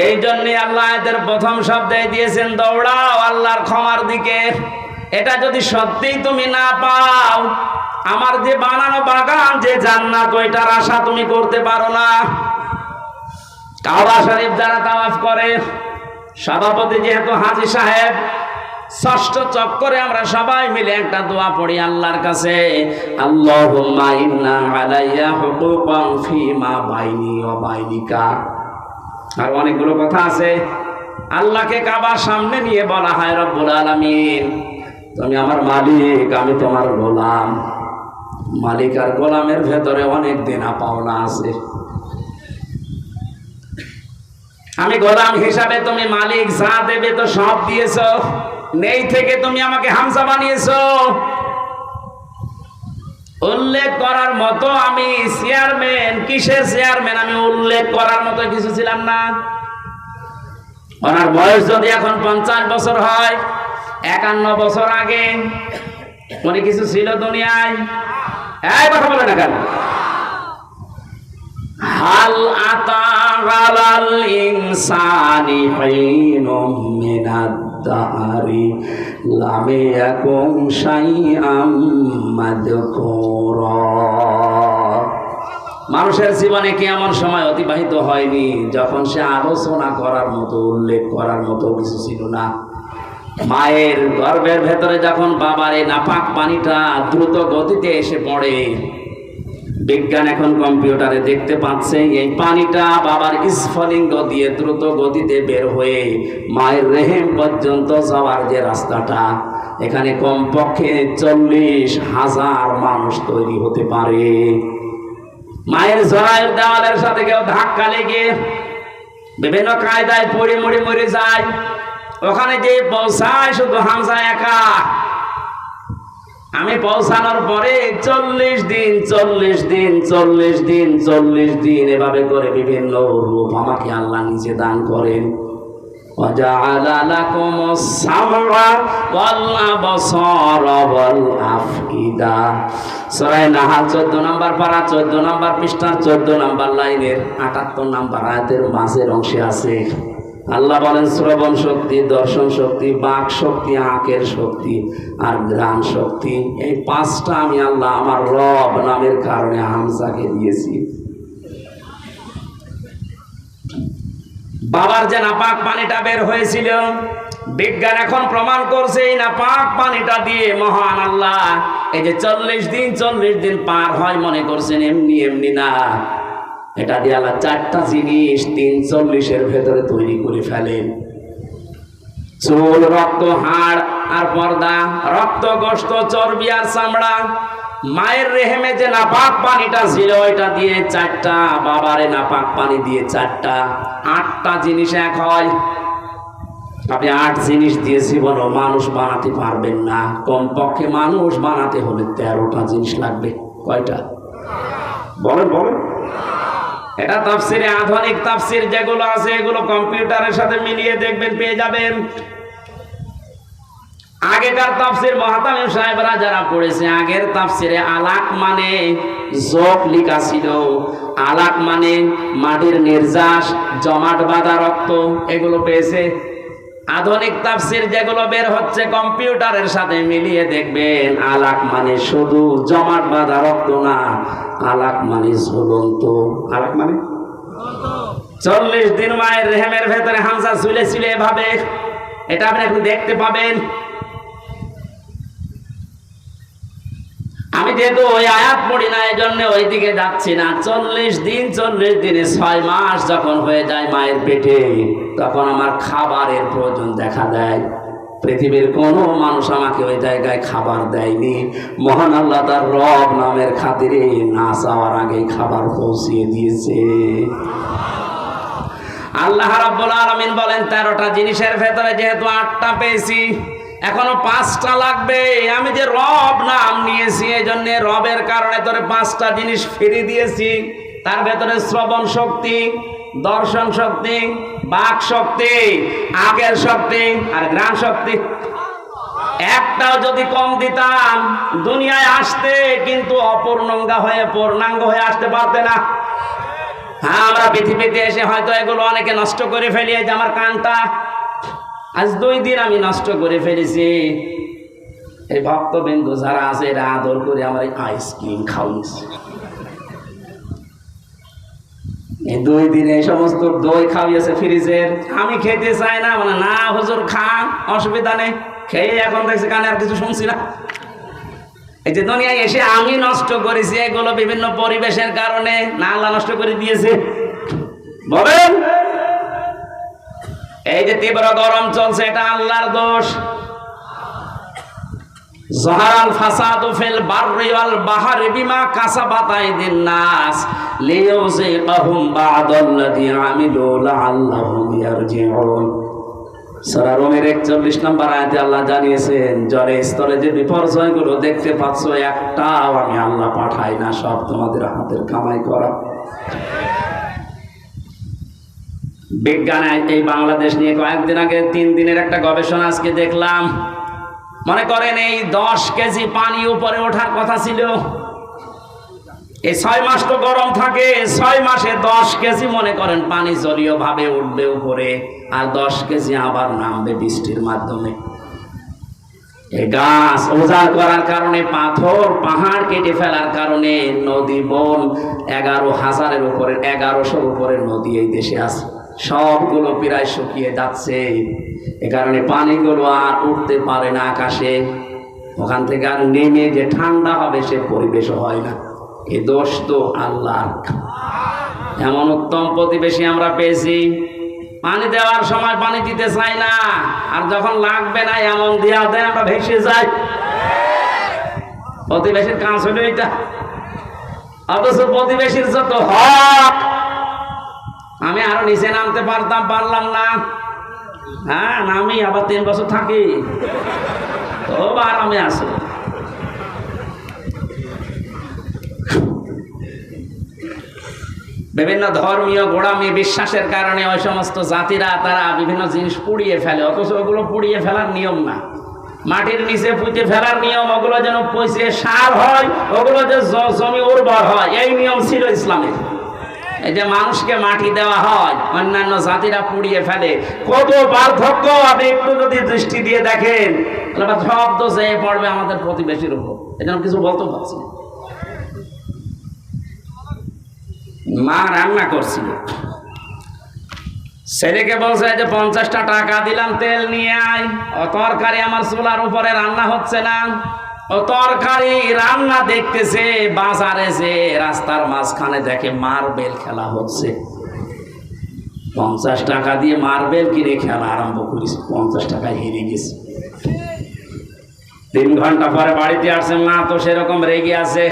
এই জন্য আল্লাহ এদের প্রথম শব্দে দিয়েছেন দৌড়াও আল্লাহর ক্ষমার দিকে। এটা যদি সত্যিই তুমি না পাও, আমার যে বানানো বাগান, যে জান্নাত, ওইটার আশা তুমি করতে পারো না। কাবা শরীফ যারা তাওয়াফ করে, সভাপতি যেহেতু হাজী সাহেব, ষষ্ঠ চক্করে আমরা সবাই মিলে একটা দোয়া পড়ি আল্লাহর কাছে, আল্লাহুম্মা ইন্না আলাইয়া হুকুকান ফীমা বাইনি ওয়া বাইনিকা। আর অনেকগুলো কথা আছে। আল্লাহকে কাবার সামনে নিয়ে বলা হয়, রব্বুল আলামিন, তুমি আমার মালিক, আমি তোমার গোলাম। মালিক আর গোলামের ভেতরে অনেক দেনা পাওনা আছে। আমি গোলাম হিসাবে তুমি মালিক, যা দেবে তো সব দিয়েছো, নেই থেকে তুমি আমাকে হামজা বানিয়েছো। উল্লেখ করার মতো আমি চেয়ারম্যান, কিসের চেয়ারম্যান, আমি উল্লেখ করার মতো কিছু ছিলাম না। ওনার বয়স যদি এখন 50 বছর হয়, 51 বছর আগে উনি কিছু ছিল দুনিয়ায়? এই কথা বলে না কেন? হাল আতা আলাল ইনসানি হিনুম মিনাদ দাহরি লাম ইয়াকুন শাইআম মাযকুরা। মানুষের জীবনে কি এমন সময় অতিবাহিত হয়নি যখন সে আলোচনা করার মতো, উল্লেখ করার মতো কিছু ছিল না? মায়ের গর্ভের ভেতরে যখন বাবার এই নাপাক পানিটা দ্রুত গতিতে এসে পড়ে, বিজ্ঞান এখন কম্পিউটারে দেখতে পাচ্ছে এই পানিটা বাবার স্ফলিঙ্গ দিয়ে দ্রুত গতিতে বের হয়ে মায়ের রেহেম পর্যন্ত যাওয়ার যে রাস্তাটা, এখানে কমপক্ষে 40,000 মানুষ তৈরি হতে পারে। মায়ের জরায়ুর দেওয়ালের সাথে কেউ ধাক্কা লেগে বিভিন্ন কায়দায় পড়ে মরে যায়। ওখানে যে পৌঁছায় শুধু হামজা একা। আমি পৌঁছানোর পরে 40 দিন এভাবে করে বিভিন্ন রূপ আমাকে আল্লাহ নিজে দান করেন। ওয়াজআলা লাকুমুস সামআ ওয়াল আবসারা ওয়াল আফইদা। সূরা নাহাল 14 নম্বর পারা, 14 নম্বর পৃষ্ঠার 14 নম্বর লাইনের 78 নম্বর আয়াতের মাঝের অংশে আছে। আল্লাহ বলেন, শ্রবণ শক্তি, দর্শন শক্তি, বাক শক্তি, আঁকের শক্তি আর ঘ্রাণ শক্তি, এই 5টা আমি আল্লাহ আমার রব নামের কারণে হামজাকে দিয়েছি। বাবার যে নাপাক পানিটা বের হয়েছিল, বিজ্ঞান এখন প্রমাণ করছে এই নাপাক পানিটা দিয়ে মহান আল্লাহ এই যে 40 দিন পার হয় মনে করছেন এমনি না। এটা দিয়ে আল্লাহ 4টা জিনিস 340-এর ভেতরে তৈরি করে ফেলেন। চুল, রক্ত, হাড় আর পর্দা, রক্ত, গোশত, চর্বি আর চামড়া। মায়ের রেহেমে যে নাপাক পানিটা ছিল ওইটা দিয়ে 4টা, বাবারে নাপাক পানি দিয়ে 4টা, 8টা জিনিস এক হয়। আপনি 8 জিনিস দিয়ে জীবনে মানুষ বানাতে পারবেন না। কমপক্ষে মানুষ বানাতে হলে 13টা জিনিস লাগবে। কয়টা? বলেন। এটা তাফসিরে, আধুনিক তাফসির যেগুলো আছে এগুলো কম্পিউটারের সাথে মিলিয়ে দেখবেন, পেয়ে যাবেন। আগেকার তাফসির মুহাতামিম সাহেবরা যারা পড়েছে, আগের তাফসিরে আলাক মানে যোগ লেখা ছিল। আলাক মানে মাটির নির্যাস, জমাট বাঁধা রক্ত, এগুলো পেয়েছে। আধুনিক তাফসির যেগুলো বের হচ্ছে কম্পিউটারের সাথে মিলিয়ে দেখবেন, আলাক মানে শুধু জমাট বাঁধা রক্ত না, আলাক মানে ঝুলন্ত। আলাক মানে 40 দিন মায়ের রেহেমের ভেতরে হামজা ঝুলেছিল এভাবে। এটা আপনি একটু দেখতে পাবেন। আমি যেহেতু ওই আয়াত পড়ি না, এই জন্য ওই দিকে যাচ্ছি না। 40 দিনে 6 মাস যখন হয়ে যায় মায়ের পেটে, তখন আমার খাবারের প্রয়োজন দেখা দেয়। পৃথিবীর কোনো মানুষ আমাকে ওই জায়গায় খাবার দেয়নি। মহান আল্লাহ তার রব নামের খাতিরে না চাওয়ার আগেই খাবার পৌঁছিয়ে দিয়েছে। আল্লাহ রাব্বুল আলামিন বলেন, 13টা জিনিসের ভেতরে যেহেতু 8টা পেয়েছি, এখনো 5টা লাগবে। আমি যে রব নাম নিয়েছি, এই জন্য রবের কারণে তোরে 5টা জিনিস ফিরিয়ে দিয়েছি। তার ভেতরে শ্রবণ শক্তি, দর্শন শক্তি, বাক শক্তি, আঁকের শক্তি আর ঘ্রাণ শক্তি। একটাও যদি কম দিতাম, দুনিয়ায় আসতে কিন্তু অপূর্ণাঙ্গ হয়ে পূর্ণাঙ্গ হয়ে আসতে পারতে না। হ্যাঁ, আমরা পৃথিবীতে এসে হয়তো এগুলো অনেকে নষ্ট করে ফেলি। এই যে আমার কানটা আজ 2 দিন আমি নষ্ট করে ফেলেছি। এই ভক্তবিন্দু যারা আছে এরা আদর করে আমার এই আইসক্রিম খাওয়াইছে। এই 2 দিনে এই সমস্ত দই খাওয়াইছে ফ্রিজের। আমি খেতে চাই না, মানে না হুজুর খান, অসুবিধা নেই। খেয়ে এখন দেখছি কানে আর কিছু শুনছি না। এই যে দুনিয়ায় এসে আমি নষ্ট করেছি এগুলো বিভিন্ন পরিবেশের কারণে, না আল্লাহ নষ্ট করে দিয়েছে? বলেন। এই যে তীব্র গরম চলছে, এটা আল্লাহর দোষ। যাহারাল ফাসাদু ফিল বাররি ওয়াল বাহরি বিমা কাসাবাত আইদিন নাস লিইউযিকাহুম বা'দাল্লাযী আমিলু লাআল্লাহুম ইয়ারজিউন। সূরা রুমের 41 নম্বর আয়াতে আল্লাহ জানিয়েছেন, জলের স্তরে যে বিপর্যয়গুলো দেখতে পাচ্ছ একটাও আমি আল্লাহ পাঠাই না, সব তোমাদের হাতের কামাই করা। বিজ্ঞানে এই বাংলাদেশ নিয়ে কয়েকদিন আগে 3 দিনের একটা গবেষণা আজকে দেখলাম। মনে করেন এই 10 কেজি পানি উপরে ওঠার কথা ছিল। এই 6 মাস তো গরম থাকে, 6 মাসে 10 কেজি মনে করেন পানি জলীয় ভাবে উঠবে উপরে, আর 10 কেজি আবার নামবে বৃষ্টির মাধ্যমে। এই গাছ উজাড় করার কারণে, পাথর পাহাড় কেটে ফেলার কারণে নদী বন 11,000-এর উপরে 1100-র উপরে নদী এই দেশে আছে, সবগুলো প্রায় শুকিয়ে যাচ্ছে। এ কারণে পানিগুলো আর উঠতে পারে না আকাশে, ওখান থেকে আর নেমে যে ঠান্ডা হবে সে পরিবেশও হয় না। এ দোষ তো আল্লাহর। এমন উত্তম প্রতিবেশী আমরা পেয়েছি, পানি দেওয়ার সময় পানি দিতে চাই না, আর যখন লাগবে না এমন দেওয়া দেয় আমরা ভেসে যাই। প্রতিবেশীর কাজ হলো এটা। অথচ প্রতিবেশীর যত হক, আমি আরো নিচে নামতে পারলাম না। হ্যাঁ, নামি আবার 3 বছর থাকি, তো আরামে আছে। বিভিন্ন ধর্মীয় গোড়ামি বিশ্বাসের কারণে ওই সমস্ত জাতিরা তারা বিভিন্ন জিনিস পুড়িয়ে ফেলে, অথচ ওগুলো পুড়িয়ে ফেলার নিয়ম না। মাটির নিচে পুঁতে ফেলার নিয়ম, ওগুলো যেন পচে সার হয়, ওগুলো যে জমি উর্বর হয়, এই নিয়ম ছিল ইসলামে। এই যে মানুষকে মাটি দেওয়া হয়, অন্যান্য জাতিরা পুড়িয়ে ফেলে। কত পার্থক্য আপনি একটু যদি দৃষ্টি দিয়ে দেখেন, সব দোষ পড়বে আমাদের প্রতিবেশীর উপর। এই জন্য কিছু বলতে পারছি না। মা রান্না করছিল, ছেলেকে বলছে যে 50টা টাকা দিলাম তেল নিয়ে আয়। ও তরকারি আমার চুলার উপরে রান্না হচ্ছে না, ও তরকারি রান্না দেখতেছে বাজারে, যে রাস্তার মাঝখানে দেখে মার্বেল খেলা হচ্ছে। 50 টাকা দিয়ে মার্বেল কিনে খেলা আরম্ভ করেছে, 50 টাকায় হেরে গেছে। 3 ঘন্টা পরে বাড়িতে আসছে, মা তো সেরকম রেগে আছে।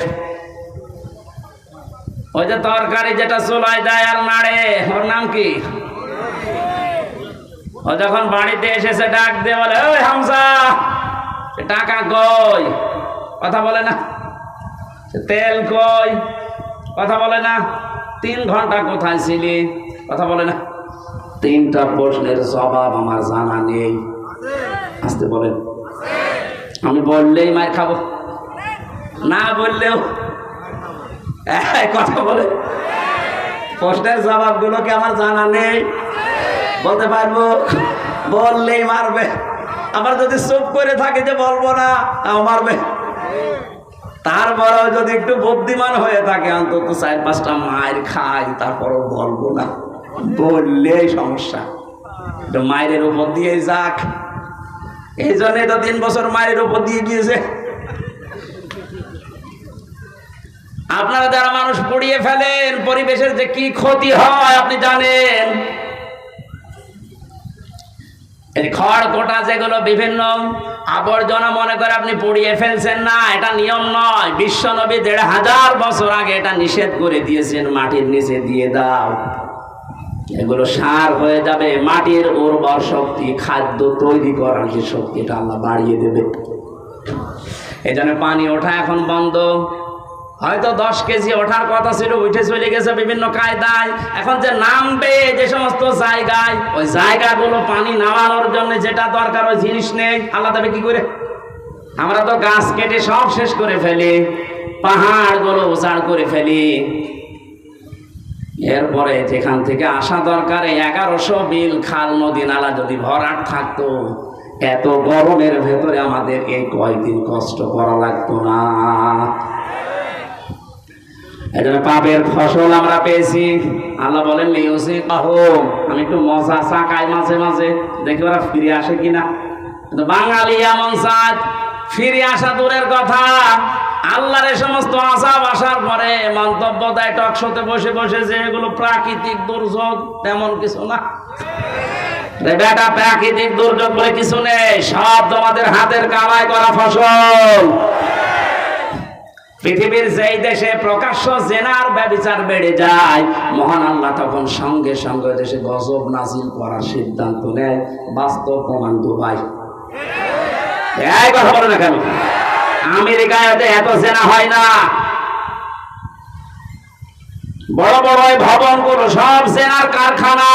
ওই যে তরকারি যেটা চুলায় দেয় আর নাড়ে, ওর নাম কি? ও যখন বাড়িতে এসেছে ডাক দিয়ে বলে, ওই হামজা, টাকা কই? কথা বলে না। তেল কই? কথা বলে না। 3 ঘন্টা কোথায় ছিলি? কথা বলে না। 3টা প্রশ্নের জবাব আমার জানা নেই। আসতে বলেন। আমি বললেই মার খাবো, না বললেও কথা বলে। প্রশ্নের জবাবগুলো কি আমার জানা নেই? বলতে পারবো, বললেই মারবে। আবার যদি চুপ করে থাকে যে বলবো না, তাও মারবে। তারপরেও যদি একটু বুদ্ধিমান হয়ে থাকে, অন্তত 4-5টা মায়ের খাই, তারপরও বলবো না। বললেই সমস্যা, মায়ের উপর দিয়ে যাক। এই জন্য তো 3 বছর মায়ের উপর দিয়ে গিয়েছে। আপনারা যারা মানুষ পুড়িয়ে ফেলেন, পরিবেশের যে কি ক্ষতি হয় আপনি জানেন। এই খড় কোটা যেগুলো বিভিন্ন আবর্জনা মনে করে আপনি পুড়িয়ে ফেলছেন, না, এটা নিয়ম নয়। বিশ্বনবী 1500 বছর আগে এটা নিষেধ করে দিয়েছেন, মাটির নিচে দিয়ে দাও, এগুলো সার হয়ে যাবে। মাটির উর্বর শক্তি, খাদ্য তৈরি করার যে শক্তি, এটা আল্লাহ বাড়িয়ে দেবে। এই জন্য পানি ওঠা এখন বন্ধ। হয়তো 10 কেজি ওঠার কথা ছিল, উঠে চলে গেছে বিভিন্ন কায়দায়। এখন যে নামবে যে সমস্ত জায়গায়, ওই জায়গাগুলো পানি নামানোর জন্য যেটা দরকার ওই জিনিস নেই। আল্লাহ দেবে কি করে? আমরা তো গাছ কেটে সব শেষ করে ফেলি, পাহাড়গুলো উজাড় করে ফেলি। এরপরে যেখান থেকে আসা দরকার 1100 বিল খাল নদী নালা যদি ভরাট থাকতো, এত গরমের ভেতরে আমাদের এই কয়দিন কষ্ট করা লাগতো না। এজন্য পাপের ফসল আমরা পেয়েছি। আল্লাহ বলেন আমি একটু মজা চাকাই মাঝে মাঝে, দেখি ওরা ফিরে আসে কিনা। কিন্তু বাঙালি এমন চাঁদ, ফিরে আসা দূরের কথা, আল্লাহর এই সমস্ত আযাব আসার পরে মন্তব্য দেয় টকশোতে বসে বসে যে এগুলো প্রাকৃতিক দুর্যোগ, তেমন কিছু না বেটা। প্রাকৃতিক দুর্যোগ বলে কিছু নেই, সব তোমাদের হাতের কামাই করা ফসল। পৃথিবীর যেই দেশে প্রকাশ্য জেনার ব্যভিচার বেড়ে যায়, মহান আল্লাহ তখন সঙ্গে সঙ্গে দেশে গজব নাজিল করার সিদ্ধান্ত নেয়। বাস্তব প্রমাণ দুবাই। এই কথা বলে না কেন? আমেরিকায় এত জেনা হয় না। বড় বড় ভবনগুলো সব জেনার কারখানা।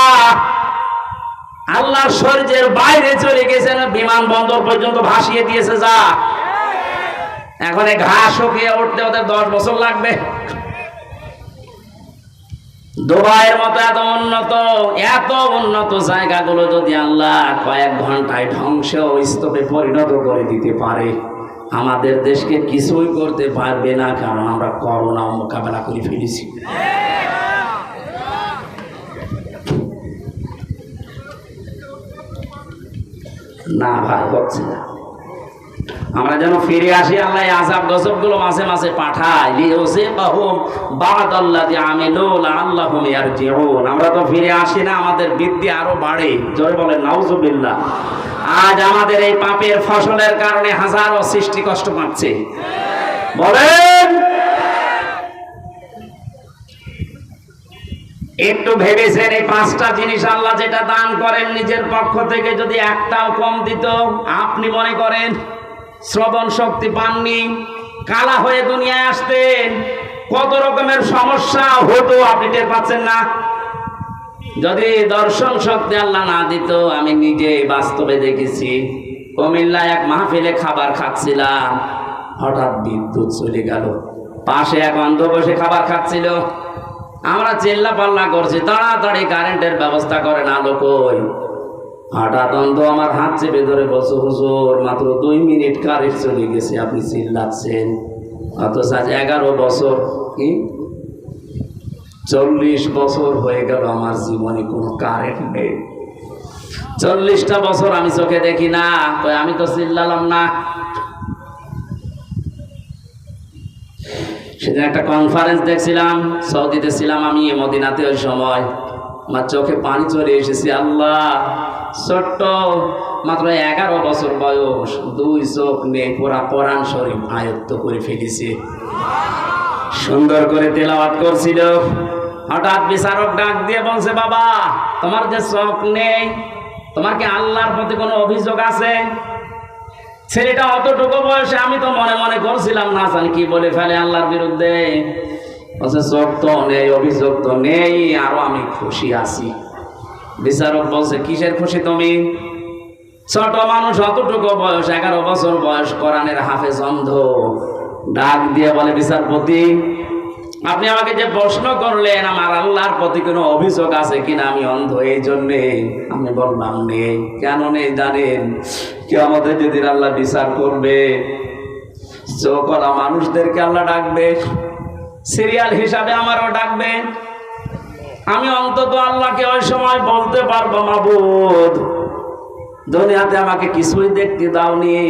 আল্লাহর শরীরের বাইরে চলে গেছেন, বিমানবন্দর পর্যন্ত ভাসিয়ে দিয়েছে। যা এখন এই ঘাস শুকিয়ে উঠতে ওদের 10 বছর লাগবে। দুবাইয়ের মতো এত উন্নত জায়গাগুলো যদি আল্লাহ কয়েক ঘন্টায় ধ্বংস স্তূপে পরিণত করে দিতে পারে, আমাদের দেশকে কিছুই করতে পারবে না, কারণ আমরা করোনা মোকাবেলা করে ফেলেছি। না ভাই, হচ্ছে না। আমরা যেন ফিরে আসি, আল্লাহ আযাব গজব গুলো মাঝে মাঝে পাঠায়। আমরা তো ফিরে আসি না, আমাদের বৃদ্ধি আরো বাড়ে। জয় বলেন নাউজুবিল্লাহ। আজ আমাদের এই পাপের ফসলের কারণে হাজারো সৃষ্টি কষ্ট পাচ্ছে। বলেন, একটু ভেবেছেন এই 5টা জিনিস আল্লাহ যেটা দান করেন নিজের পক্ষ থেকে, যদি একটাও কম দিত, আপনি মনে করেন শ্রবণ শক্তি পাননি, কালা হয়ে দুনিয়ায় আসতেন, কত রকমের সমস্যা হতো আপনি টের পাচ্ছেন না। যদি দর্শন শক্তি আল্লাহ না দিত, আমি নিজে বাস্তবে দেখেছি, কুমিল্লায় এক মাহফিলে খাবার খাচ্ছিলাম, হঠাৎ বিদ্যুৎ চলে গেল। পাশে এক অন্ধ বসে খাবার খাচ্ছিল। আমরা চিল্লা পাল্লা করছি, তাড়াতাড়ি কারেন্টের ব্যবস্থা করেন, আলো কই। হঠাৎ অন্ধ আমার হাত চেপে ধরে বলছে, হুজুর মাত্র 2 মিনিট কারেন্ট চলে গেছে, আপনি চিল্লাচ্ছেন। অথচ আজ 11 বছর, কি 40 বছর হয়ে গেল আমার জীবনে কোনো কারেন্ট নেই। 40টা বছর আমি চোখে দেখি না, আমি তো চিল্লালাম না। সেদিন একটা কনফারেন্স দেখছিলাম, সৌদিতে ছিলাম আমি, মদিনাতে। ওই সময় আমার চোখে পানি চলে এসেছে। আল্লাহ, ছোট্ট মাত্র 11 বছর বয়স, 2 চোখ নেই, পুরা কোরআন শরীফ আয়ত্ত করে ফেলেছে, সুন্দর করে তেলাওয়াত করছিল। হঠাৎ বিচারক ডাক দিয়ে বলছে, বাবা তোমার যে চোখ নেই, তোমার কি আল্লাহর প্রতি কোনো অভিযোগ আছে? ছেলেটা অতটুকু বয়সে, আমি তো মনে মনে করছিলাম না জানি কি বলে ফেলে আল্লাহর বিরুদ্ধে। বলছে চোখ তো নেই, অভিযোগ তো নেই, আরো আমি খুশি আছি। বিচারক বলছে, কিসের খুশি তুমি? ছোট মানুষ, অতটুকু বয়স, 11 বছর বয়স, কোরআনের হাফেজ, অন্ধ। ডাক দিয়ে বলে, বিচারপতি আপনি আমাকে যে প্রশ্ন করলেন আমার আল্লাহর প্রতি কোনো অভিযোগ আছে কিনা, আমি অন্ধ এই জন্যে। আমি বললাম নেই। কেন নেই জানেন? কিয়ামতের যেদিন আল্লাহ বিচার করবে, চোখওয়ালা মানুষদেরকে আল্লাহ ডাকবে, সিরিয়াল হিসাবে আমারও ডাকবে। আমি অন্তত আল্লাহকে ওই সময় বলতে পারবো, মাবুদ দুনিয়াতে আমাকে কিছুই দেখতে দাওনি,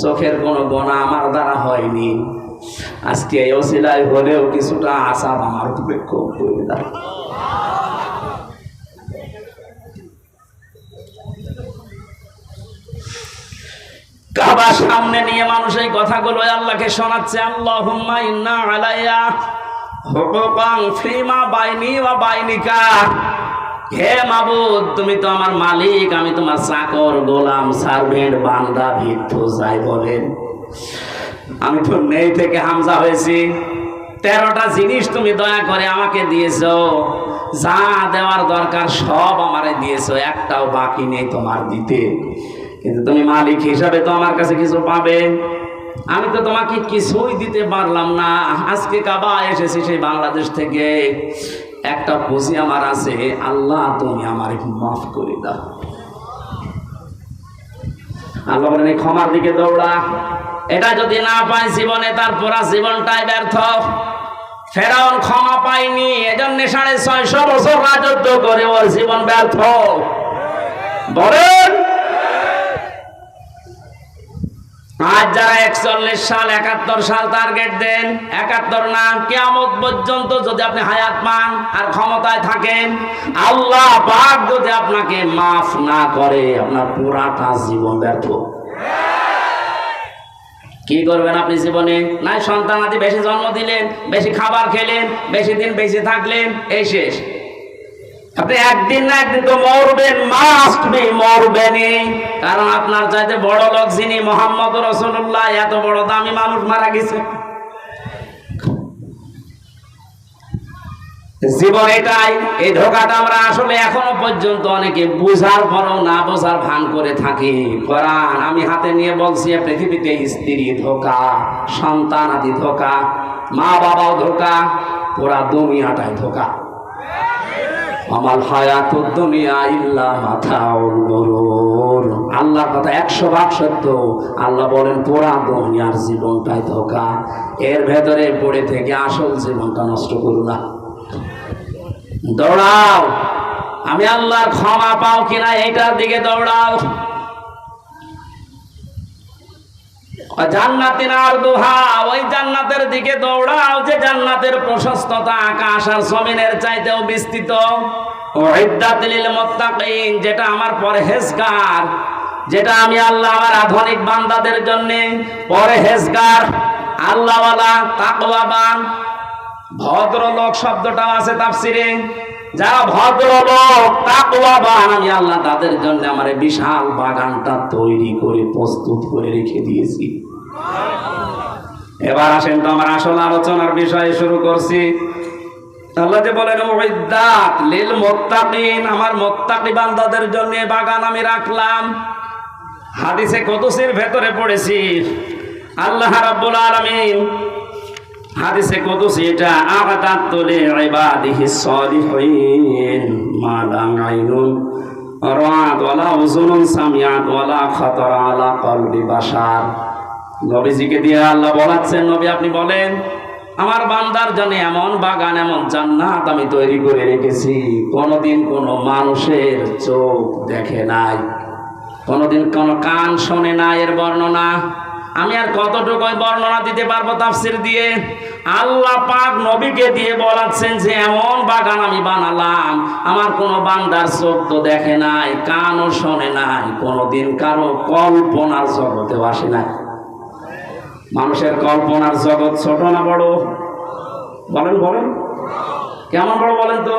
চোখের কোনো গোনা আমার দ্বারা হয়নি, আজকে এই ওসিলায় হলেও কিছুটা আসাব আমার উপরে খুব করে দাও। কাবা সামনে নিয়ে মানুষ এই কথাগুলো আল্লাহকে শোনাচ্ছে। আল্লাহুম্মা ইন্না আলাইয়া হুকুকান ফিমা বাইনি ওয়া বাইনিকা। হে মাবুদ, তুমি তো আমার মালিক, আমি তোমার চাকর, গোলাম, সার্ভেন্ট, বান্দা, ভিক্ষু যাই বলেন। আমি তো নেই থেকে হামজা হয়েছি। 13টা জিনিস তুমি দয়া করে আমাকে দিয়েছো, যা দেওয়ার দরকার সব আমারে দিয়েছো, একটাও বাকি নেই তোমার দিতে। কিন্তু তুমি মালিক হিসাবে তো আমার কাছে কিছু পাবে। আমি তো তোমাকে কিছুই দিতে পারলাম না। আজকে কাবা এসেছি সেই বাংলাদেশ থেকে, একটা পুঁজি আমার আছে, আল্লাহ তুমি আমার মাফ করে দাও। আল্লাহ বলেন এই ক্ষমার দিকে দৌড়া। এটা যদি না পায় জীবনে, তার পুরা জীবনটাই ব্যর্থ। ফেরাউন ক্ষমা পায়নি, এজন্য 650 বছর রাজত্ব করে ওর জীবন ব্যর্থ। বলেন আজ যারা 41 সাল 71 সাল টার্গেট দেন, 71 না, কিয়ামত পর্যন্ত যদি আপনি হায়াত পান আর ক্ষমতায় থাকেন, আল্লাহ পাক যদি আপনাকে মাফ না করে, আপনার পুরাটা জীবন ব্যর্থ। কি করবেন আপনি জীবনে? নাই সন্তান আদি বেশি জন্ম দিলেন, বেশি খাবার খেলেন, বেশি দিন বেঁচে থাকলেন, এই শেষ। আপনি একদিন না একদিন তো মরবেন, মাস্ট বি মরবেনই। কারণ আপনার চাইতে বড় লোক যিনি, মুহাম্মদ রাসূলুল্লাহ, এত বড় দামি মানুষ মারা গেছে। জীবন এটাই। এই ধোকাটা আমরা আসলে এখনো পর্যন্ত অনেকে বুঝার পরও না বোঝার ভান করে থাকি। কোরআন আমি হাতে নিয়ে বলছি, পৃথিবীতে স্ত্রী ধোকা, সন্তান আদি ধোকা, মা বাবাও ধোকা, পুরা দুনিয়াটাই ধোকা। আমাল হায়াতুদ দুনিয়া ইল্লা মাতাউল গুরুর। আল্লাহর কথা 100 ভাগ সত্য। আল্লাহ বলেন পুরা দুনিয়ার জীবনটাই ধোকা, এর ভেতরে পড়ে থেকে আসল জীবনটা নষ্ট করো না। দৌড়াও, আমি আল্লাহর ক্ষমা পাও কিনা এইটার দিকে দৌড়াও। জান্নাতিন আরদুহা, ওই জান্নাতের দিকে দৌড়াও যে জান্নাতের প্রশস্ততা আকাশ আর জমিনের চাইতেও বিস্তৃত। উইদ্দাত লিল মুত্তাকিন, যেটা আমার পরহেজগার, যেটা আমি আল্লাহ আমার আধুনিক বান্দাদের জন্য পরহেজগার, আল্লাহওয়ালা, তাকওয়াবান। ভদ্রলোক শব্দটাও আছে তাফসিরে। যারা ভদ্রলোক, তাকওয়াবান, আমি আল্লাহ তাদের জন্য আমার বিশাল বাগানটা তৈরি করে প্রস্তুত করে রেখে দিয়েছি। এবার আসেন তো আমার আসল আলোচনার বিষয়ে শুরু করছি। আল্লাহ যে বলেন উইদ্দাত লিল মুত্তাকিন, আমার মুত্তাকি বান্দাদের জন্য বাগান আমি রাখলাম। হাদিসে কুদসির ভেতরে পড়েছি, আল্লাহ রাব্বুল আলামিন হাদিসে কুদসি এটা, আ'তাদতু লিইবাদিহিস সালিহিন মা লা আইনুন রাআত ওয়ালা উযুনুন সামিআত ওয়ালা খাতারা আলা কলবি বাশার। নবীজিকে দিয়ে আল্লাহ বলাচ্ছেন, নবী আপনি বলেন আমার বান্দার জন্য এমন বাগান, এমন জান্নাত আমি তৈরি করে রেখেছি, কোনোদিন কোনো মানুষের চোখ দেখে নাই, কোনোদিন কোনো কান শোনে না এর বর্ণনা। আমি আর কতটুকু বর্ণনা দিতে পারবো তাফসীর দিয়ে? আল্লাহ পাক নবীকে দিয়ে বলাচ্ছেন যে এমন বাগান আমি বানালাম, আমার কোনো বান্দার চোখ তো দেখে নাই, কানও শোনে নাই, কোনোদিন কারো কল্পনার জগতেও আসে নাই। মানুষের কল্পনার জগৎ ছোট না বড়? বলেন বলেন, কেমন বড় বলেন তো?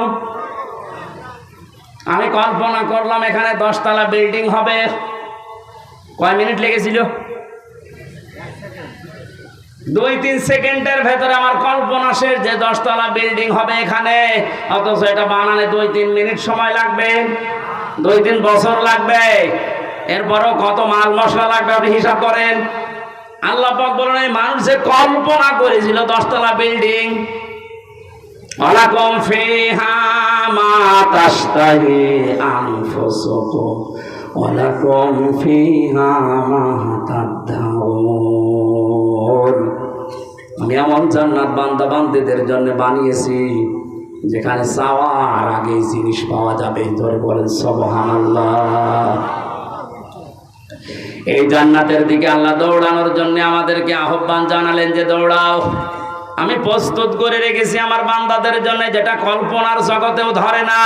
আমি কল্পনা করলাম এখানে 10 তলা বিল্ডিং হবে, কয় মিনিট লেগেছিল? 2-3 সেকেন্ডের ভেতরে আমার কল্পনা শেষ যে 10 তলা বিল্ডিং হবে এখানে। অথচ এটা বানানে 2-3 মিনিট সময় লাগবে, 2-3 বছর লাগবে। এরপরও কত মাল মশলা লাগবে আপনি হিসাব করেন। আল্লাহ পাক বলেন এই মানুষ যে কল্পনা করেছিল 10 তলা বিল্ডিং, ওয়ালাকুম ফিহা মা তাশতাহি আনফুসুকুম ওয়ালাকুম ফিহা মা তাদদাউন। আমি এমন জান্নাত বান্দা বান্দীদের জন্য বানিয়েছি যেখানে চাওয়ার আগে জিনিস পাওয়া যাবে। ধরে বলেন সুবহানাল্লাহ। এই জান্নাতের দিকে আল্লাহ দৌড়ানোর জন্য আমাদেরকে আহ্বান জানালেন যে দৌড়াও, আমি প্রস্তুত করে রেখেছি আমার বান্দাদের জন্য, যেটা কল্পনার জগতেও ধরে না।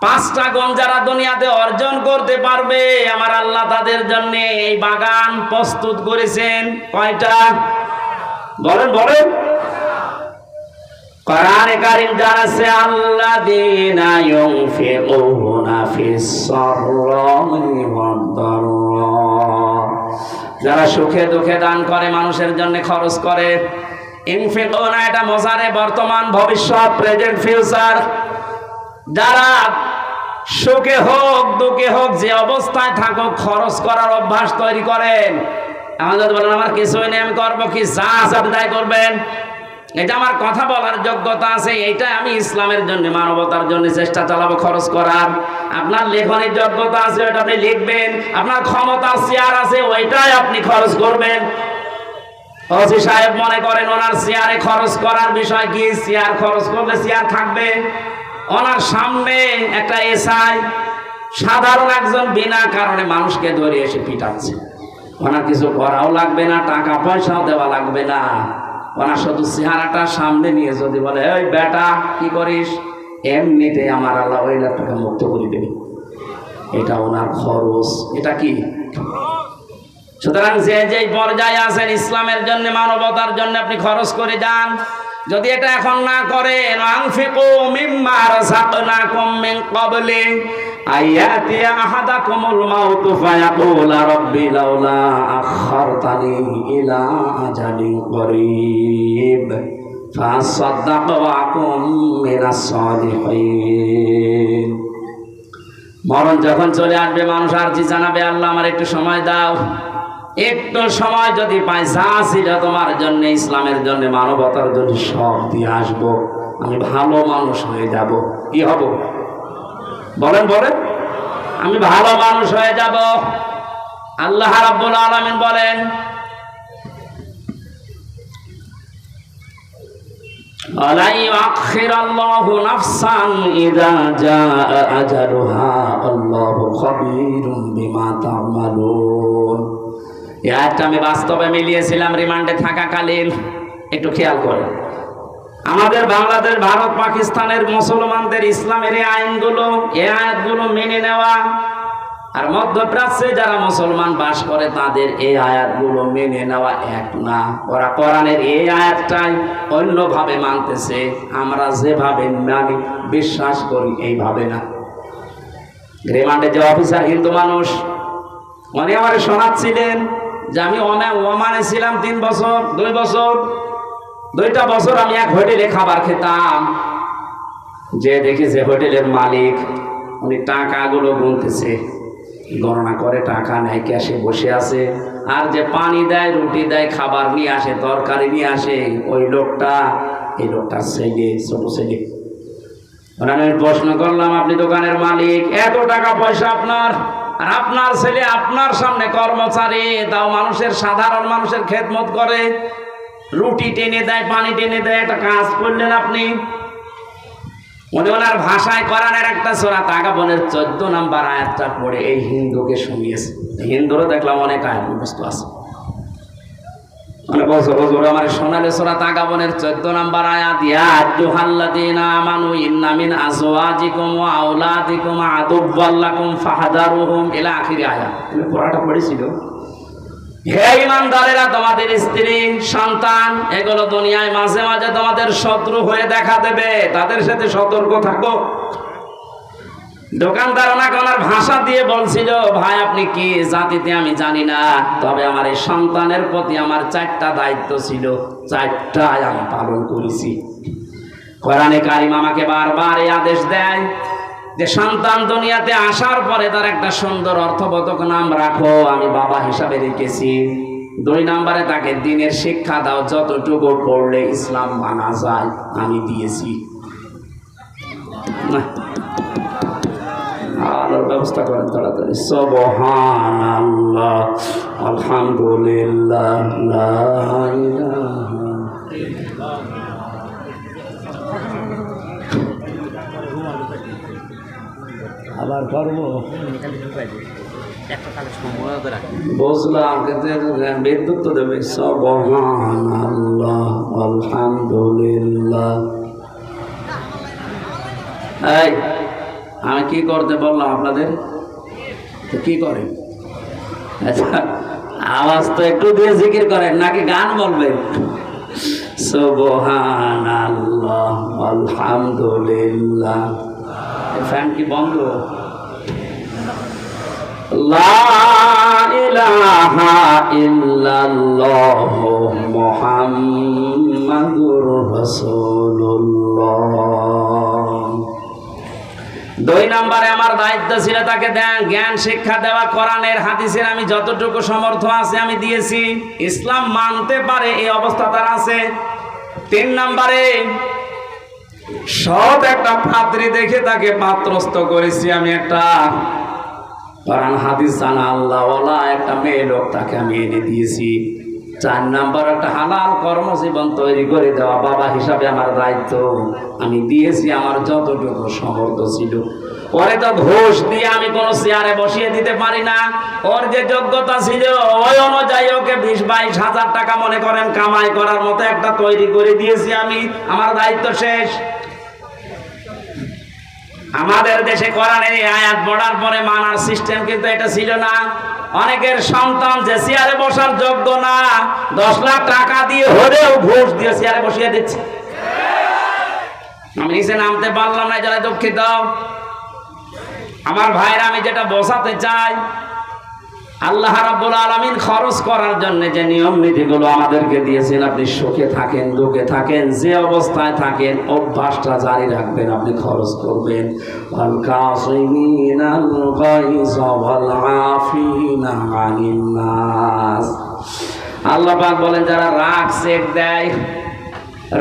5টা গুণ যারা দুনিয়াতে অর্জন করতে পারবে, আমার আল্লাহ তাদের জন্য এই বাগান প্রস্তুত করেছেন। কয়টা? বলেন বলেন। কোরআনে কারীম জানাচ্ছে আল্লাযীনা ইউনফিকুনা ফিস সাররাই ওয়াদ দাররা, যারা সুখে দুঃখে দান করে, মানুষের জন্য খরচ করে। ইনফিকুনা এটা মোজারে, বর্তমান, ভবিষ্যৎ, প্রেজেন্ট, ফিউচার। যারা সুখে হোক দুঃখে হোক যে অবস্থায় থাকুক খরচ করার অভ্যাস তৈরি করেন। আমাদের বলেন আমার কিছুই নেই, আমি করবো কি? যা আছে আপনি তাই করবেন। এটা আমার কথা বলার যোগ্যতা আছে, এইটা আমি ইসলামের জন্য মানবতার জন্য চেষ্টা চালাবো খরচ করার। আপনার লেখনের যোগ্যতা আছে, ওইটা আপনি লিখবেন। আপনার ক্ষমতার চেয়ার আছে, ওইটাই আপনি খরচ করবেন। ওসি সাহেব মনে করেন ওনার চেয়ারে খরচ করার বিষয় কি? চেয়ার খরচ করলে চেয়ার থাকবে। ওনার সামনে একটা এসআই সাধারণ একজন বিনা কারণে মানুষকে ধরে এসে পিটাচ্ছে, ওনার কিছু করাও লাগবে না, টাকা পয়সাও দেওয়া লাগবে না। ওনার শুধু চেহারাটা সামনে নিয়ে যদি বলে এই বেটা কি করিস, এমনিতে আমার আল্লাহ ওই লাখ টাকা মুক্ত করে দেবে। এটা ওনার খরচ। এটা কি? সুতরাং যে যেই পর্যায়ে আছেন ইসলামের জন্য মানবতার জন্য আপনি খরচ করে যান। যদি এটা এখন না করেন, আনফিকু মিম্মা রাযাকনাকুম মিন ক্বাবলি আইয়াতিয়া আহাদাকুমুল মাউতু ফায়াকুলা রাব্বি লাউলা আখারতানি ইলা আজালিন করিব ফাসাদদাকু ওয়া আকুম মিনাস সালিহিন। মরণ যখন চলে আসবে মানুষ আরজি জানাবে, আল্লাহ আমার একটু সময় দাও। একটু সময় যদি পাই, যা ছিল তোমার জন্য, ইসলামের জন্য, মানবতার জন্য সব দিয়ে আসবো, আমি ভালো মানুষ হয়ে যাব। কি হব? বলেন বলেন, আমি ভালো মানুষ হয়ে যাব। আল্লাহ রাব্বুল আলামিন বলেন, আলা ইউআখিরাল্লাহু নাফসান ইযা জাআ আজালুহা আল্লাহু খাবীরুম বিমা তা'মালুন। এই আয়াতটা আমি বাস্তবে মিলিয়েছিলাম রিমান্ডে থাকাকালীন। একটু খেয়াল করেন, আমাদের বাংলাদেশ, ভারত, পাকিস্তানের মুসলমানদের ইসলামের এই আইনগুলো, এই আয়াতগুলো মেনে নেওয়া, আর মধ্যপ্রাচ্যে যারা মুসলমান বাস করে তাদের এই আয়াতগুলো মেনে নেওয়া এক না। ওরা কোরআনের এই আয়াতটাই অন্যভাবে মানতেছে, আমরা যেভাবে মানি বিশ্বাস করি এইভাবে না। রিমান্ডে যে অফিসার হিন্দু মানুষ, উনি আমার শোনাচ্ছিলেন যে আমি ওমানে ছিলাম 3 বছর, 2 বছর, 2টা বছর আমি এক হোটেলে খাবার খেতাম। যে দেখি যে হোটেলের মালিক উনি টাকাগুলো গুনতেছে, গণনা করে টাকা নেয়, ক্যাশে বসে আছে। আর যে পানি দেয়, রুটি দেয়, খাবার নিয়ে আসে, তরকারি নিয়ে আসে, ওই লোকটা, এই লোকটার ছেলে, ছোট ছেলে। আমি প্রশ্ন করলাম, আপনি দোকানের মালিক, এত টাকা পয়সা আপনার, আর আপনার ছেলে আপনার সামনে কর্মচারী, তাও মানুষের, সাধারণ মানুষের খেদমত করে, রুটি টেনে দেয়, পানি টেনে দেয়, একটা কাজ করলেন আপনি। উনি ওনার ভাষায় কোরআনের একটা সূরা তাগাবনের 14 নম্বর আয়াতটা পড়ে এই হিন্দুকে শুনিয়েছে। হিন্দুরও দেখলাম অনেক আয়াত মুখস্থ আছে। মানে বছর আমার শোনালে সূরা তাগাবনের 14 নম্বর আয়াত, ইয়া আইয়ুহাল্লাযীনা আমানু ইন্না মিন আজওয়াজিকুম ওয়া আওলাদিকুম আদুওয়াল লাকুম ফাহদারুহুম ইলা আখির আয়াত। তুমি পুরোটা পড়েছিল। হে ঈমানদারেরা, তোমাদের স্ত্রী, সন্তান, এগুলো দুনিয়ায় মাঝে মাঝে তোমাদের শত্রু হয়ে দেখা দেবে, তাদের সাথে সতর্ক থাকো। দোকানদার ওনাকে ওনার ভাষা দিয়ে বলছিল, ভাই আপনি কি জাতিতে আমি জানি না, তবে আমার এই সন্তানের প্রতি আমার 4টা দায়িত্ব ছিল, 4টাই আমি পালন করেছি। কোরআনে কারিম আমাকে বারবার এই আদেশ দেয় যে সন্তান দুনিয়াতে আসার পরে তার একটা সুন্দর অর্থবোধক নাম রাখো, আমি বাবা হিসাবে রেখেছি। 2 নম্বরে তাকে দ্বীনের শিক্ষা দাও, যতটুকু পড়লে ইসলাম মানা যায় আমি দিয়েছি। আলোর ব্যবস্থা করেন তাড়াতাড়ি। সুবহানাল্লাহ, আলহামদুলিল্লাহ, লা ইলাহা আবার করবো, বুঝলাম, কিন্তু বিদ্যুৎ তো দেবে। সুবহানাল্লাহ, আলহামদুলিল্লাহ। এই আমি কি করতে বললাম আপনাদের? কি করেন? আচ্ছা, আওয়াজ তো একটু দিয়ে জিকির করেন, নাকি গান বলবেন? সুবহানাল্লাহ, আলহামদুলিল্লাহ। ফ্যান কি বন্ধ? লা ইলাহা ইল্লাল্লাহ মুহাম্মাদুর রাসূলুল্লাহ। 2 নম্বরে আমার দায়িত্ব ছিল তাকে জ্ঞান শিক্ষা দেওয়া, কোরআনের হাদিসের আমি যতটুকু সমর্থ আছে আমি দিয়েছি। ইসলাম মানতে পারে এই অবস্থা তার আছে। 3 নম্বরে সৎ একটা পাত্রী দেখে তাকে পাত্রস্থ করেছি আমি। একটা কোরআন হাদিস জানা আল্লাহওয়ালা একটা মেয়ে লোক তাকে আমি এনে দিয়েছি। 4 নম্বর একটা হালাল কর্মজীবন তৈরি করে দেওয়া বাবা হিসাবে আমার দায়িত্ব আমি দিয়েছি, আমার যতটুকু সামর্থ্য ছিল। ওরে তো ঘুষ দিয়ে আমি কোনো চেয়ারে বসিয়ে দিতে পারি না। ওর যে যোগ্যতা ছিল ওই অনুযায়ী ওকে 20-22 হাজার টাকা মনে করেন কামাই করার মতো একটা তৈরি করে দিয়েছি আমি। আমার দায়িত্ব শেষ। আমাদের দেশে কোরআনের আয়াত পড়ার পরে মানার সিস্টেম কিন্তু এটা ছিল না। অনেকের সন্তান যে চেয়ারে বসার যোগ্য না 10 লাখ টাকা দিয়ে হলেও ঘুষ দিয়ে চেয়ারে বসিয়ে দিচ্ছে। আমি নিচে নামতে পারলাম না, যারা দুঃখিত। আমার ভাইরা, আমি যেটা বোঝাতে চাই, আল্লাহ রাব্বুল আলামিন খরচ করার জন্য যে নিয়ম নীতিগুলো আমাদেরকে দিয়েছেন, আপনি সুখে থাকেন দুঃখে থাকেন যে অবস্থায় থাকেন অভ্যাসটা জারি রাখবেন, আপনি খরচ করবেন। ওয়াল কাযিমিনাল গায়জ ওয়াল আফিনা আনিন নাস। আল্লাহ পাক বলেন যারা রাগ চেক দেয়,